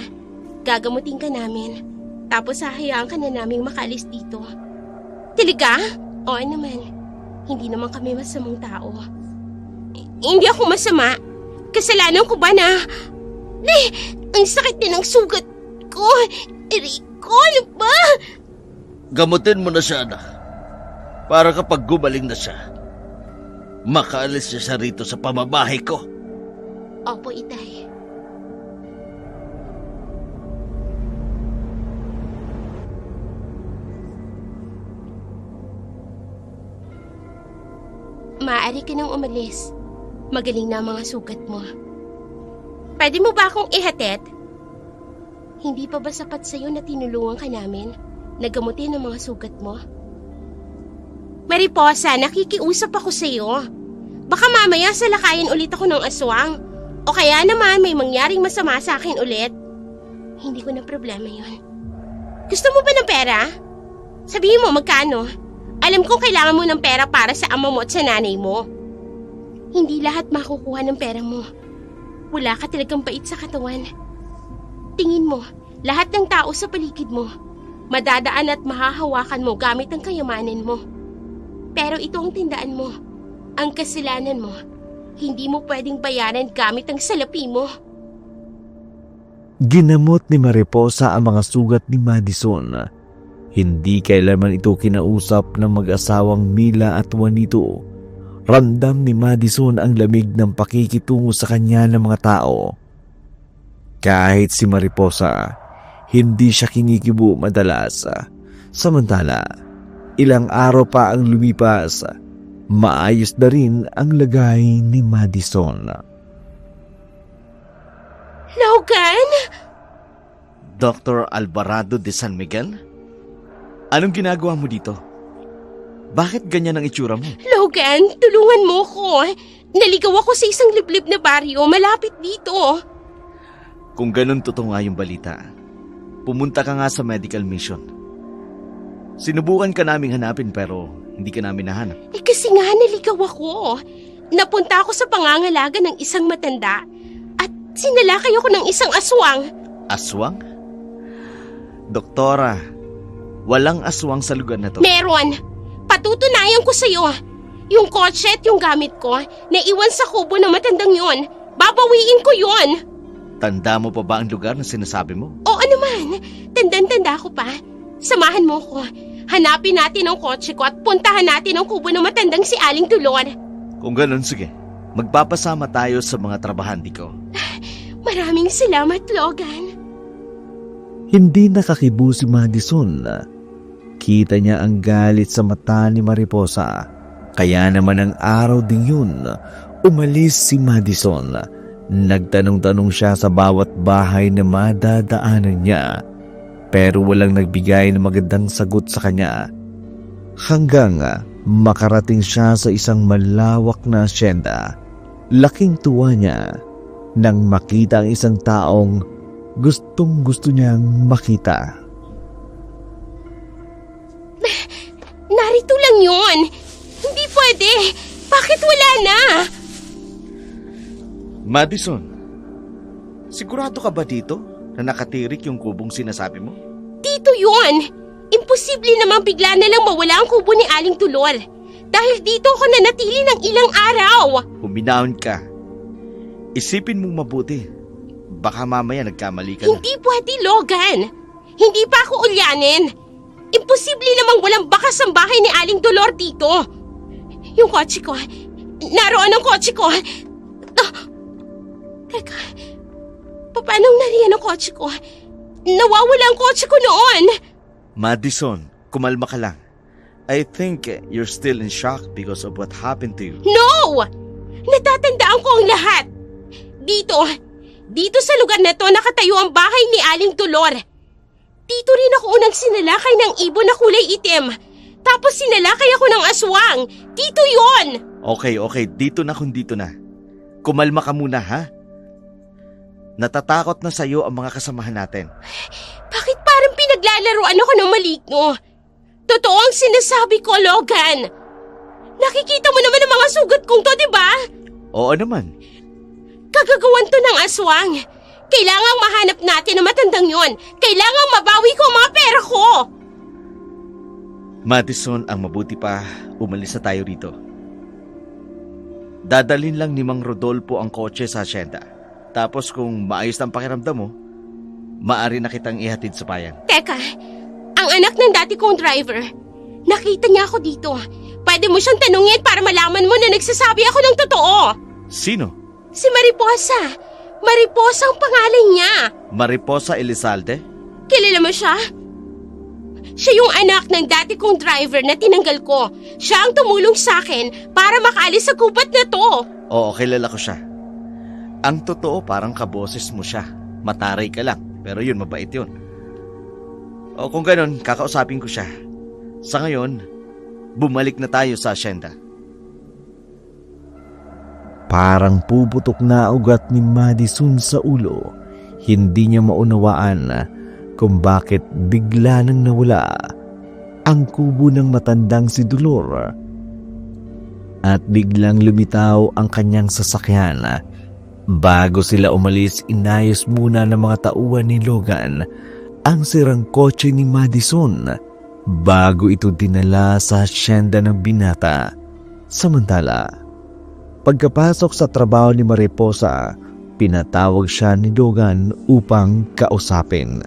S2: Gagamutin ka namin. Tapos hahayaan ka na naming makalis dito. Talaga? Oo naman. Hindi naman kami masamang tao. Hindi ako masama. Kasalanan ko ba na... ang sakit din ng sugat ko. Rico, ano ba?
S1: Gamutin mo na siya, anak. Para kapag gumaling na siya, makaalis siya rito sa pamabahay ko.
S2: Opo, Itay. Maaari ka nang umalis. Magaling na ang mga sugat mo. Pwede mo ba akong ihatid? Hindi pa ba sapat sa'yo na tinulungan ka namin? Nagamutin ang mga sugat mo? Mariposa, nakikiusap ako sa'yo. Baka mamaya salakayin ulit ako ng aswang. O kaya naman may mangyaring masama sa akin ulit. Hindi ko na problema yon. Gusto mo ba ng pera? Sabihin mo magkano? Alam kong kailangan mo ng pera para sa ama mo at sa nanay mo. Hindi lahat makukuha ng pera mo. Wala ka talagang bait sa katawan. Tingin mo, lahat ng tao sa paligid mo, madadaan at mahahawakan mo gamit ang kayamanan mo. Pero ito ang tindaan mo. Ang kasalanan mo, hindi mo pwedeng bayaran gamit ang salapi mo.
S3: Ginamot ni Mariposa ang mga sugat ni Madison. Hindi kailanman ito kinausap ng mag-asawang Mila at Juanito. Ramdam ni Madison ang lamig ng pakikitungo sa kanya ng mga tao. Kahit si Mariposa, hindi siya kinikibo madalas. Samantala, ilang araw pa ang lumipas, maayos na rin ang lagay ni Madison.
S2: Logan!
S1: Dr. Alvarado de San Miguel? Anong ginagawa mo dito? Bakit ganyan ang itsura mo?
S2: Logan, tulungan mo ko. Naligaw ako sa isang liblib na baryo malapit dito.
S1: Kung ganun totoo nga yung balita, pumunta ka nga sa medical mission. Sinubukan ka naming hanapin pero hindi ka namin nahanap.
S2: Kasi nga naligaw ako. Napunta ako sa pangangalaga ng isang matanda at sinalakay ako ng isang aswang.
S1: Aswang? Doktora, walang aswang sa lugar na to.
S2: Meron. Patutunayan ko sa'yo. Yung kotse at yung gamit ko, naiwan sa kubo ng matandang yon. Babawiin ko yon.
S1: Tanda mo pa ba ang lugar na sinasabi mo?
S2: Oo naman. Tandang-tanda ko pa. Samahan mo ko. Hanapin natin ang kotse ko at puntahan natin ang kubo ng matandang si Aling Tulor.
S1: Kung ganun, sige. Magpapasama tayo sa mga trabahandi ko.
S2: Maraming salamat, Logan.
S3: Hindi nakakibo si Madison. Kita niya ang galit sa mata ni Mariposa. Kaya naman ang araw ding yun, umalis si Madison. Nagtanong-tanong siya sa bawat bahay na madadaanan niya. Pero walang nagbigay ng magandang sagot sa kanya. Hanggang makarating siya sa isang malawak na asyenda. Laking tuwa niya nang makita ang isang taong gustong-gusto niyang makita.
S2: Narito lang yun. Hindi pwede. Bakit wala na?
S1: Madison, sigurado ka ba dito na nakatirik yung kubong sinasabi mo?
S2: Dito yun. Imposible namang bigla na lang mawala ang kubo ni Aling Tulor. Dahil dito ako nanatili ng ilang araw.
S1: Huminahon ka. Isipin mong mabuti. Baka mamaya nagkamali ka na.
S2: Hindi pwede, Logan. Hindi pa ako ulyanin. Imposible namang walang bakas ang bahay ni Aling Tulor dito. Yung kotse ko. Naroon ang kotse ko. Teka. Paano nariyan ang kotse ko? Nawawala ang kotse ko noon.
S1: Madison, kumalma ka lang. I think you're still in shock because of what happened to you.
S2: No! Natatandaan ko ang lahat. Dito sa lugar na to nakatayo ang bahay ni Aling Tulor. Dito rin ako unang sinalakay ng ibon na kulay itim. Tapos sinalakay ako ng aswang. Dito yon.
S1: Okay. Dito na kung dito na. Kumalma ka muna, ha? Natatakot na sa'yo ang mga kasamahan natin.
S2: Bakit parang pinaglalaroan ako ng maligno? Totoo ang sinasabi ko, Logan. Nakikita mo naman ang mga sugat kong to, di ba?
S1: Oo naman.
S2: Kagagawan to ng aswang. Kailangang mahanap natin ang matandang yon. Kailangang mabawi ko ang mga pera ko.
S1: Madison, ang mabuti pa, umalis na tayo rito. Dadalhin lang ni Mang Rodolfo ang kotse sa asyenda. Tapos kung maayos ang pakiramdam mo, maaari na kitang ihatid sa bayan.
S2: Teka, ang anak ng dati kong driver, nakita niya ako dito. Pwede mo siyang tanungin para malaman mo na nagsasabi ako ng totoo.
S1: Sino?
S2: Si Mariposa. Mariposa ang pangalan niya.
S1: Mariposa Elizalde?
S2: Kilala mo siya? Siya yung anak ng dati kong driver na tinanggal ko. Siya ang tumulong sa akin para makaalis sa gubat na to.
S1: Oo, kilala ko siya. Ang totoo, parang kaboses mo siya. Mataray ka lang, pero yun, mabait yun. O kung ganun, kakausapin ko siya. Sa ngayon, bumalik na tayo sa asyenda.
S3: Parang puputok na ugat ni Madison sa ulo. Hindi niya maunawaan kung bakit bigla nang nawala ang kubo ng matandang si Dolor. At biglang lumitaw ang kanyang sasakyan. Bago sila umalis, inayos muna ng mga tauhan ni Logan ang sirang kotse ni Madison bago ito dinala sa hasyenda ng binata. Samantala, pagkapasok sa trabaho ni Mariposa, pinatawag siya ni Logan upang kausapin.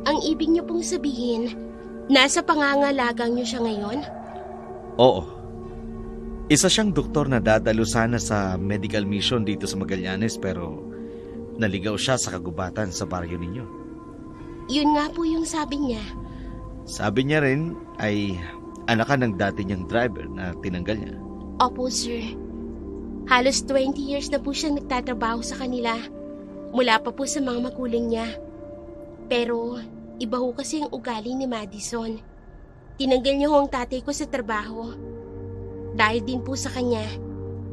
S2: Ang ibig niyo pong sabihin, nasa pangangalagang niyo siya ngayon?
S1: Oo. Isa siyang doktor na dadalo sana sa medical mission dito sa Magallanes pero naligaw siya sa kagubatan sa baryo ninyo.
S2: Yun nga po yung sabi niya.
S1: Sabi niya rin ay anak ka ng dati niyang driver na tinanggal niya.
S2: Opo, sir. Halos 20 years na po siyang nagtatrabaho sa kanila. Mula pa po sa mga magulang niya. Pero iba ho kasi ang ugali ni Madison. Tinanggal niya ho ang tatay ko sa trabaho. Dahil din po sa kanya,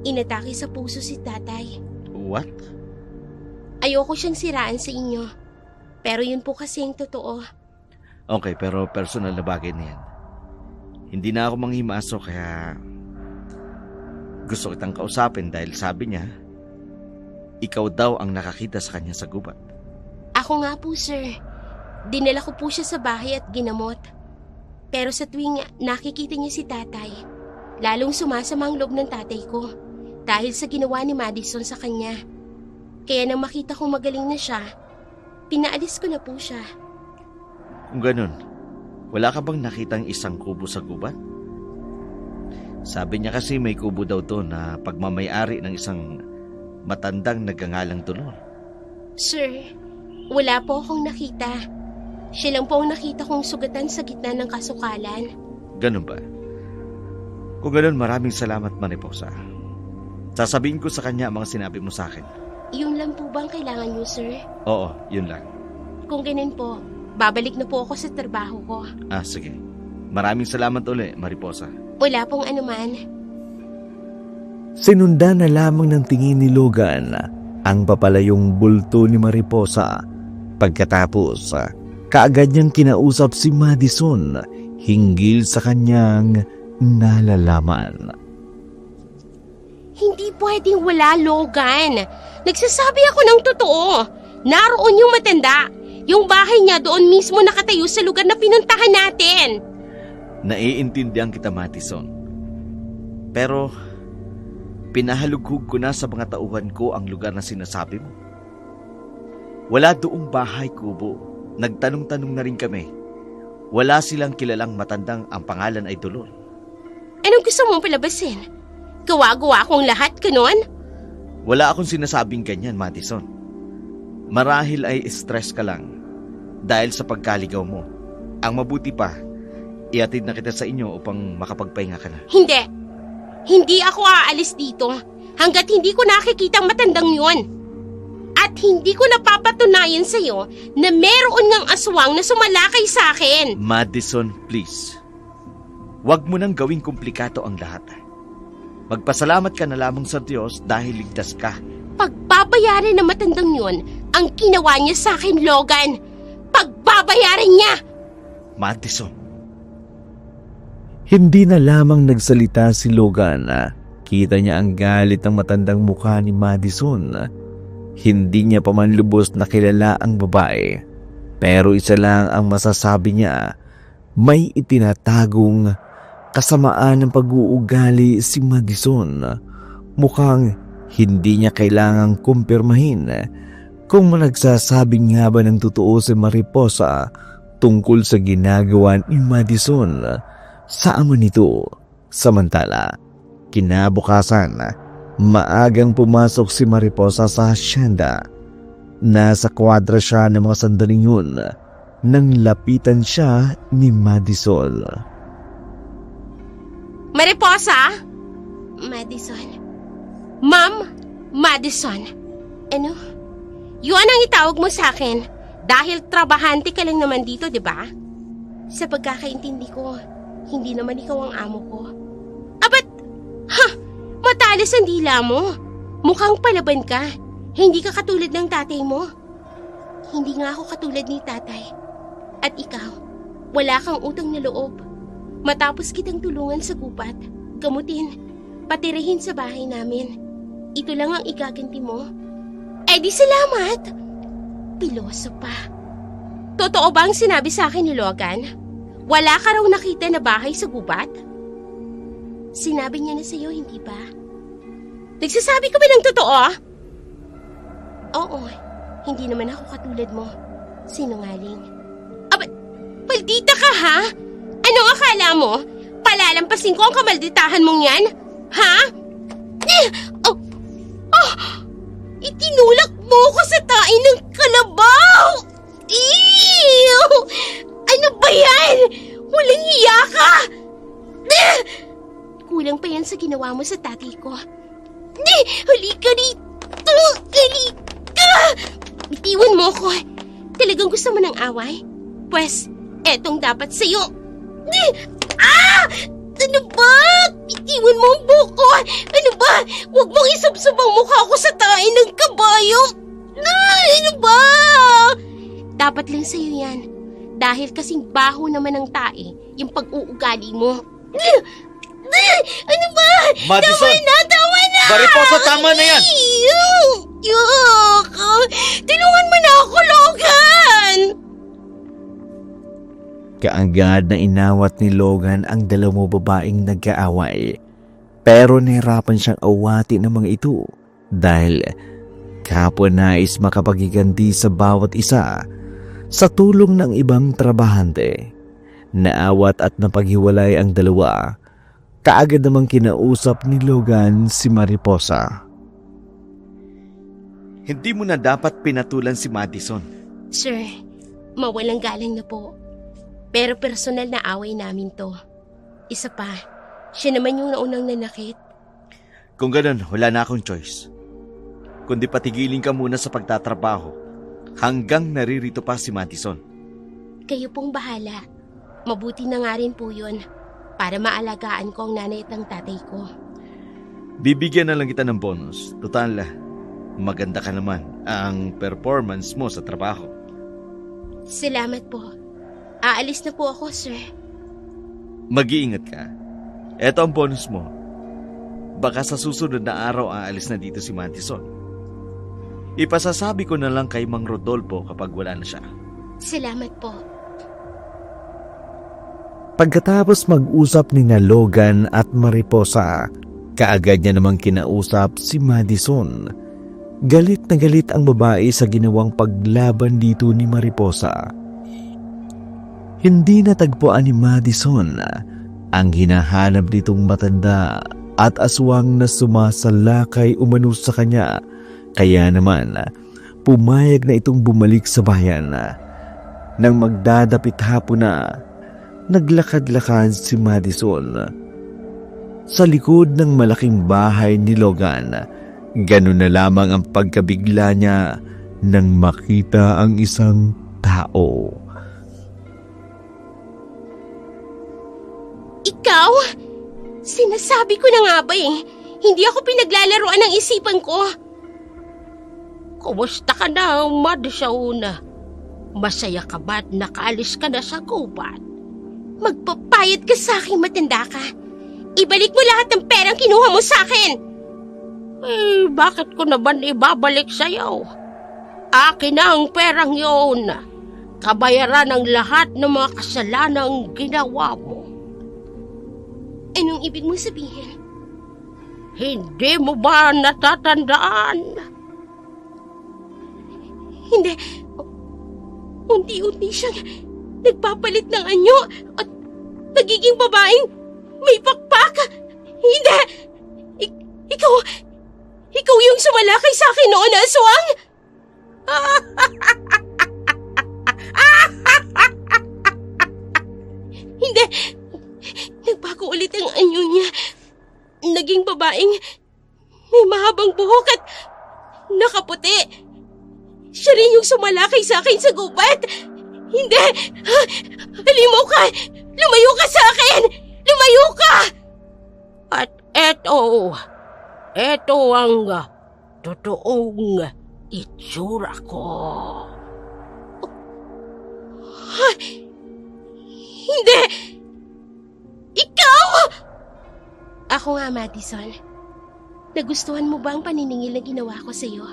S2: inatake sa puso si tatay.
S1: What?
S2: Ayoko siyang siraan sa inyo. Pero yun po kasi ang totoo.
S1: Okay, pero personal na bagay na yan. Hindi na ako manghimaso kaya gusto kitang kausapin dahil sabi niya, ikaw daw ang nakakita sa kanya sa gubat.
S2: Ako nga po, sir. Dinala ko po siya sa bahay at ginamot. Pero sa tuwing nakikita niya si tatay, lalong sumasama ang loob ng tatay ko dahil sa ginawa ni Madison sa kanya. Kaya nang makita kong magaling na siya, pinaalis ko na po siya.
S1: Kung ganun, wala ka bang nakitang isang kubo sa gubat? Sabi niya kasi may kubo daw to na pagmamayari ng isang matandang nagngangalang Dolor.
S2: Sir, wala po akong nakita. Siya lang po ang nakita kong sugatan sa gitna ng kasukalan.
S1: Ganun ba? Kung ganun, maraming salamat, Mariposa. Sasabihin ko sa kanya ang mga sinabi mo sa akin.
S2: Yun lang po bang kailangan niyo, sir?
S1: Oo, yun lang.
S2: Kung ganun po, babalik na po ako sa trabaho ko.
S1: Sige. Maraming salamat uli, Mariposa.
S2: Wala pong anuman.
S3: Sinundan na lamang ng tingin ni Logan ang papalayong bulto ni Mariposa. Pagkatapos, kaagad niyang kinausap si Madison hinggil sa kanyang nalalaman.
S2: Hindi pwedeng wala, Logan. Nagsasabi ako ng totoo. Naroon yung matanda. Yung bahay niya doon mismo nakatayo sa lugar na pinuntahan natin.
S1: Naiintindihan kita, Madison. Pero, pinahalughog ko na sa mga tauhan ko ang lugar na sinasabi mo. Wala doong bahay kubo. Nagtanong-tanong na rin kami. Wala silang kilalang matandang ang pangalan ay Dolor.
S2: Anong gusto mong palabasin? Gawa-gawa akong lahat, kanon?
S1: Wala akong sinasabing ganyan, Madison. Marahil ay stress ka lang dahil sa pagkaligaw mo. Ang mabuti pa, iatid na kita sa inyo upang makapagpahinga ka na.
S2: Hindi. Hindi ako aalis dito hanggat hindi ko nakikita ang matandang yun. At hindi ko napapatunayan sa'yo na meron ngang aswang na sumalakay sa akin.
S1: Madison, please. Huwag mo nang gawing komplikado ang lahat. Magpasalamat ka na lamang sa Diyos dahil ligtas ka.
S2: Pagbabayaran ng matandang yun ang ginawa niya sa akin, Logan. Pagbabayaran niya!
S1: Madison.
S3: Hindi na lamang nagsalita si Logan. Kita niya ang galit ng matandang mukha ni Madison. Hindi niya pa man lubos na kilala ang babae. Pero isa lang ang masasabi niya, may itinatagong kasamaan ng pag-uugali si Madison. Mukhang hindi niya kailangang kumpirmahin kung nagsasabing nga ba ng totoo si Mariposa tungkol sa ginagawa ni Madison sa ama nito. Samantala, kinabukasan, maagang pumasok si Mariposa sa hasyenda. Nasa kwadra siya ng mga sandaling yun nang lapitan siya ni Madison.
S2: Mariposa? Madison. Ma'am, Madison. Ano? Yun ang itawag mo sa akin dahil trabahante ka lang naman dito, di ba? Sa pagkakaintindi ko, hindi naman ikaw ang amo ko. Abat, matalas ang dila mo. Mukhang palaban ka. Hindi ka katulad ng tatay mo. Hindi nga ako katulad ni tatay. At ikaw, wala kang utang na loob. Matapos kitang tulungan sa gubat, gamutin, patirahin sa bahay namin. Ito lang ang igaganti mo. Eh di salamat! Piloso pa. Totoo ba ang sinabi sa akin ni Logan? Wala ka raw nakita na bahay sa gubat? Sinabi niya na sa'yo, hindi ba? Nagsasabi ka ba ng totoo? Oo, hindi naman ako katulad mo. Sinungaling. Aba, maldita ka ha? Anong akala mo? Palalampasin ko ang kamalditahan mong yan? Ha? Itinulak mo ko sa tain ng kalabaw! Ew! Ano ba yan? Walang hiya ka! Kulang pa yan sa ginawa mo sa tatay ko. Halika dito! Halika! Bitiwan mo ko. Talagang gusto mo ng away? Pwes, etong dapat sa'yo. Ano ba? Bitiwan mo ang buko. Ano ba? Huwag mong isubsob ang mukha ko sa tain ng kabayo. Ano ba? Dapat lang sa'yo yan. Dahil kasing baho naman ng tae yung pag-uugali mo. Ano ba?
S1: Madison!
S2: Tama na!
S1: Mariposa, tama na yan!
S2: Yuck! Tulungan mo na ako, Logan!
S3: Kaagad na inawat ni Logan ang dalawang babaeng nagkaaway. Pero nahirapan siyang awati ng mga ito dahil kapwa nais makapagiganti sa bawat isa sa tulong ng ibang trabahante. Naawat at napaghiwalay ang dalawa. Kaagad namang kinausap ni Logan si Mariposa.
S1: Hindi mo na dapat pinatulan si Madison.
S2: Sir, mawalang galang na po. Pero personal na away namin to. Isa pa, siya naman yung naunang nanakit.
S1: Kung ganun, wala na akong choice. Kundi patigilin ka muna sa pagtatrabaho hanggang naririto pa si Madison.
S2: Kayo pong bahala. Mabuti na nga rin po yun para maalagaan ko ang nanay at ang tatay ko.
S1: Bibigyan na lang kita ng bonus. Total, maganda ka naman ang performance mo sa trabaho.
S2: Salamat po. Aalis na po ako, sir.
S1: Mag-iingat ka. Eto ang bonus mo. Baka sa susunod na araw aalis na dito si Madison. Ipasasabi ko na lang kay Mang Rodolfo kapag wala na siya.
S2: Salamat po.
S3: Pagkatapos mag-usap ni na Logan at Mariposa, kaagad niya namang kinausap si Madison. Galit na galit ang babae sa ginawang paglaban dito ni Mariposa. Hindi natagpuan ni Madison ang hinahanap nitong matanda at aswang na sumasalakay umano sa kanya. Kaya naman, pumayag na itong bumalik sa bayan. Nang magdadapit hapon na, naglakad-lakad si Madison sa likod ng malaking bahay ni Logan. Ganun na lamang ang pagkabigla niya nang makita ang isang tao.
S2: Ikaw? Sinasabi ko na nga ba hindi ako pinaglalaroan ng isipan ko.
S4: Kumusta ka na, Madison? Masaya ka ba't nakaalis ka na sa gubat?
S2: Magpapayad ka sa akin, matanda ka. Ibalik mo lahat ng perang kinuha mo sa akin.
S4: Eh, bakit ko naman ibabalik sa'yo? Akin na ang perang yun. Kabayaran ng lahat ng mga kasalanang ginawa mo.
S2: Anong ibig mo sabihin?
S4: Hindi mo ba natatandaan?
S2: Hindi. Unti-unti siyang nagpapalit ng anyo at nagiging babaeng may pakpak. Hindi! Ikaw yung sumalakay sa akin noon, aswang! Nagbago ulit ang anyo niya. Naging babaeng may mahabang buhok at nakaputi. Siya rin yung sumalakay sa akin sa gubat. Hindi! Halimaw ka! Lumayo ka sa akin! Lumayo ka!
S4: At eto ang totoong itsura ko.
S2: Hindi! Ikaw! Ako nga, Madison. Nagustuhan mo ba ang paniningil na ginawa ko sa'yo?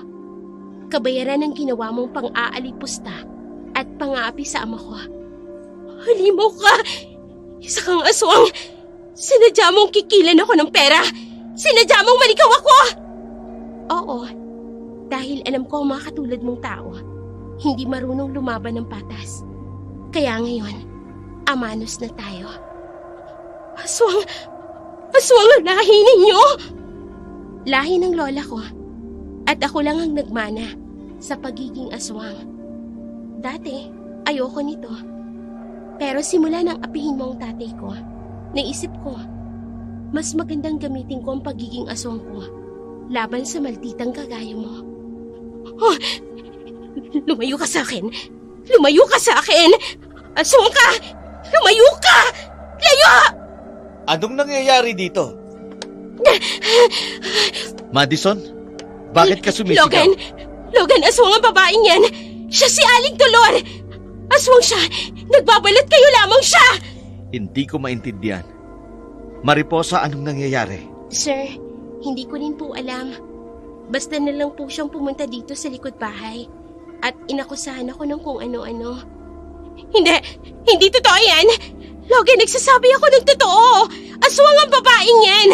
S2: Kabayaran ng ginawa mong pang-aalipusta at pang-aapi sa ama ko. Halimaw ka! Isa kang aswang! Sinadya mong kikilan ako ng pera! Sinadya mong malikaw ako! Oo, dahil alam ko ang mga katulad mong tao, hindi marunong lumaban ng patas. Kaya ngayon, amanos na tayo. Aswang ang lahi ninyo! Lahi ng lola ko. At ako lang ang nagmana sa pagiging aswang. Dati, ayoko nito. Pero simula nang apihin mo ang tatay ko, naisip ko, mas magandang gamitin ko ang pagiging aswang ko laban sa malditang kagaya mo. Oh, lumayo ka sa akin! Lumayo ka sa akin! Aswang ka! Lumayo ka! Layo!
S1: Anong nangyayari dito? Madison? Bakit ka sumisigaw?
S2: Logan, aswang ang babaeng yan! Siya si Aling Dolor! Aswang siya! Nagbabalot kayo lamang siya!
S1: Hindi ko maintindihan. Mariposa, anong nangyayari?
S2: Sir, hindi ko rin po alam. Basta na lang po siyang pumunta dito sa likod bahay. At inakusahan ako ng kung ano-ano. Hindi totoo yan! Logan, nagsasabi ako ng totoo! Aswang ang babaeng yan!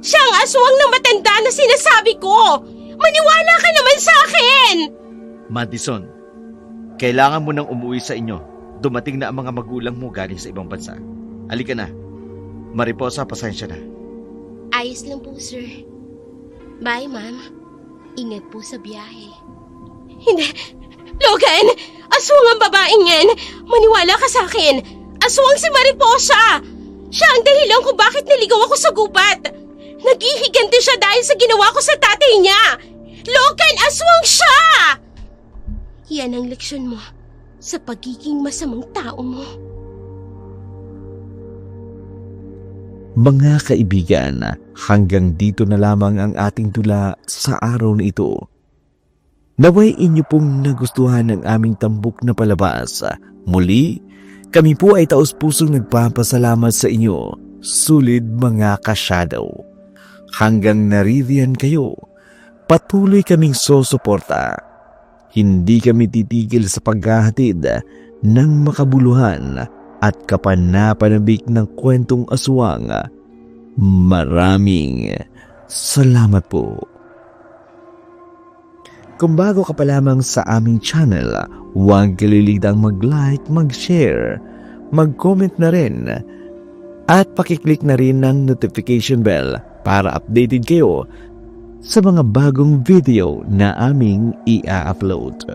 S2: Siya ang aswang ng matanda na sinasabi ko! Maniwala ka naman sa akin!
S1: Madison, kailangan mo nang umuwi sa inyo. Dumating na ang mga magulang mo galing sa ibang bansa. Halika na. Mariposa, pasensya na.
S2: Ayos lang po, sir. Bye, ma'am. Ingat po sa biyahe. Hindi! Logan! Aswang ang babaeng yan! Maniwala ka sa akin! Aswang si Mariposa! Siya ang dahilan kung bakit naligaw ako sa gubat! Naghihiganti siya dahil sa ginawa ko sa tatay niya! Logan, aswang siya! Yan ang leksyon mo sa pagiging masamang tao mo.
S3: Mga kaibigan, hanggang dito na lamang ang ating tula sa araw na ito. Naway inyo pong nagustuhan ang aming tambok na palabas. Muli, kami po ay taos-pusong nagpapasalamat sa inyo, sulid mga ka-shadow. Hanggang naririyan kayo, patuloy kaming susuporta. Hindi kami titigil sa paghahatid ng makabuluhan at kapanapanabik ng kwentong aswang. Maraming salamat po. Kung bago ka pa lamang sa aming channel, huwag kaliligtang mag-like, mag-share, mag-comment na rin at pakiclick na rin ng notification bell para updated kayo sa mga bagong video na aming i-upload.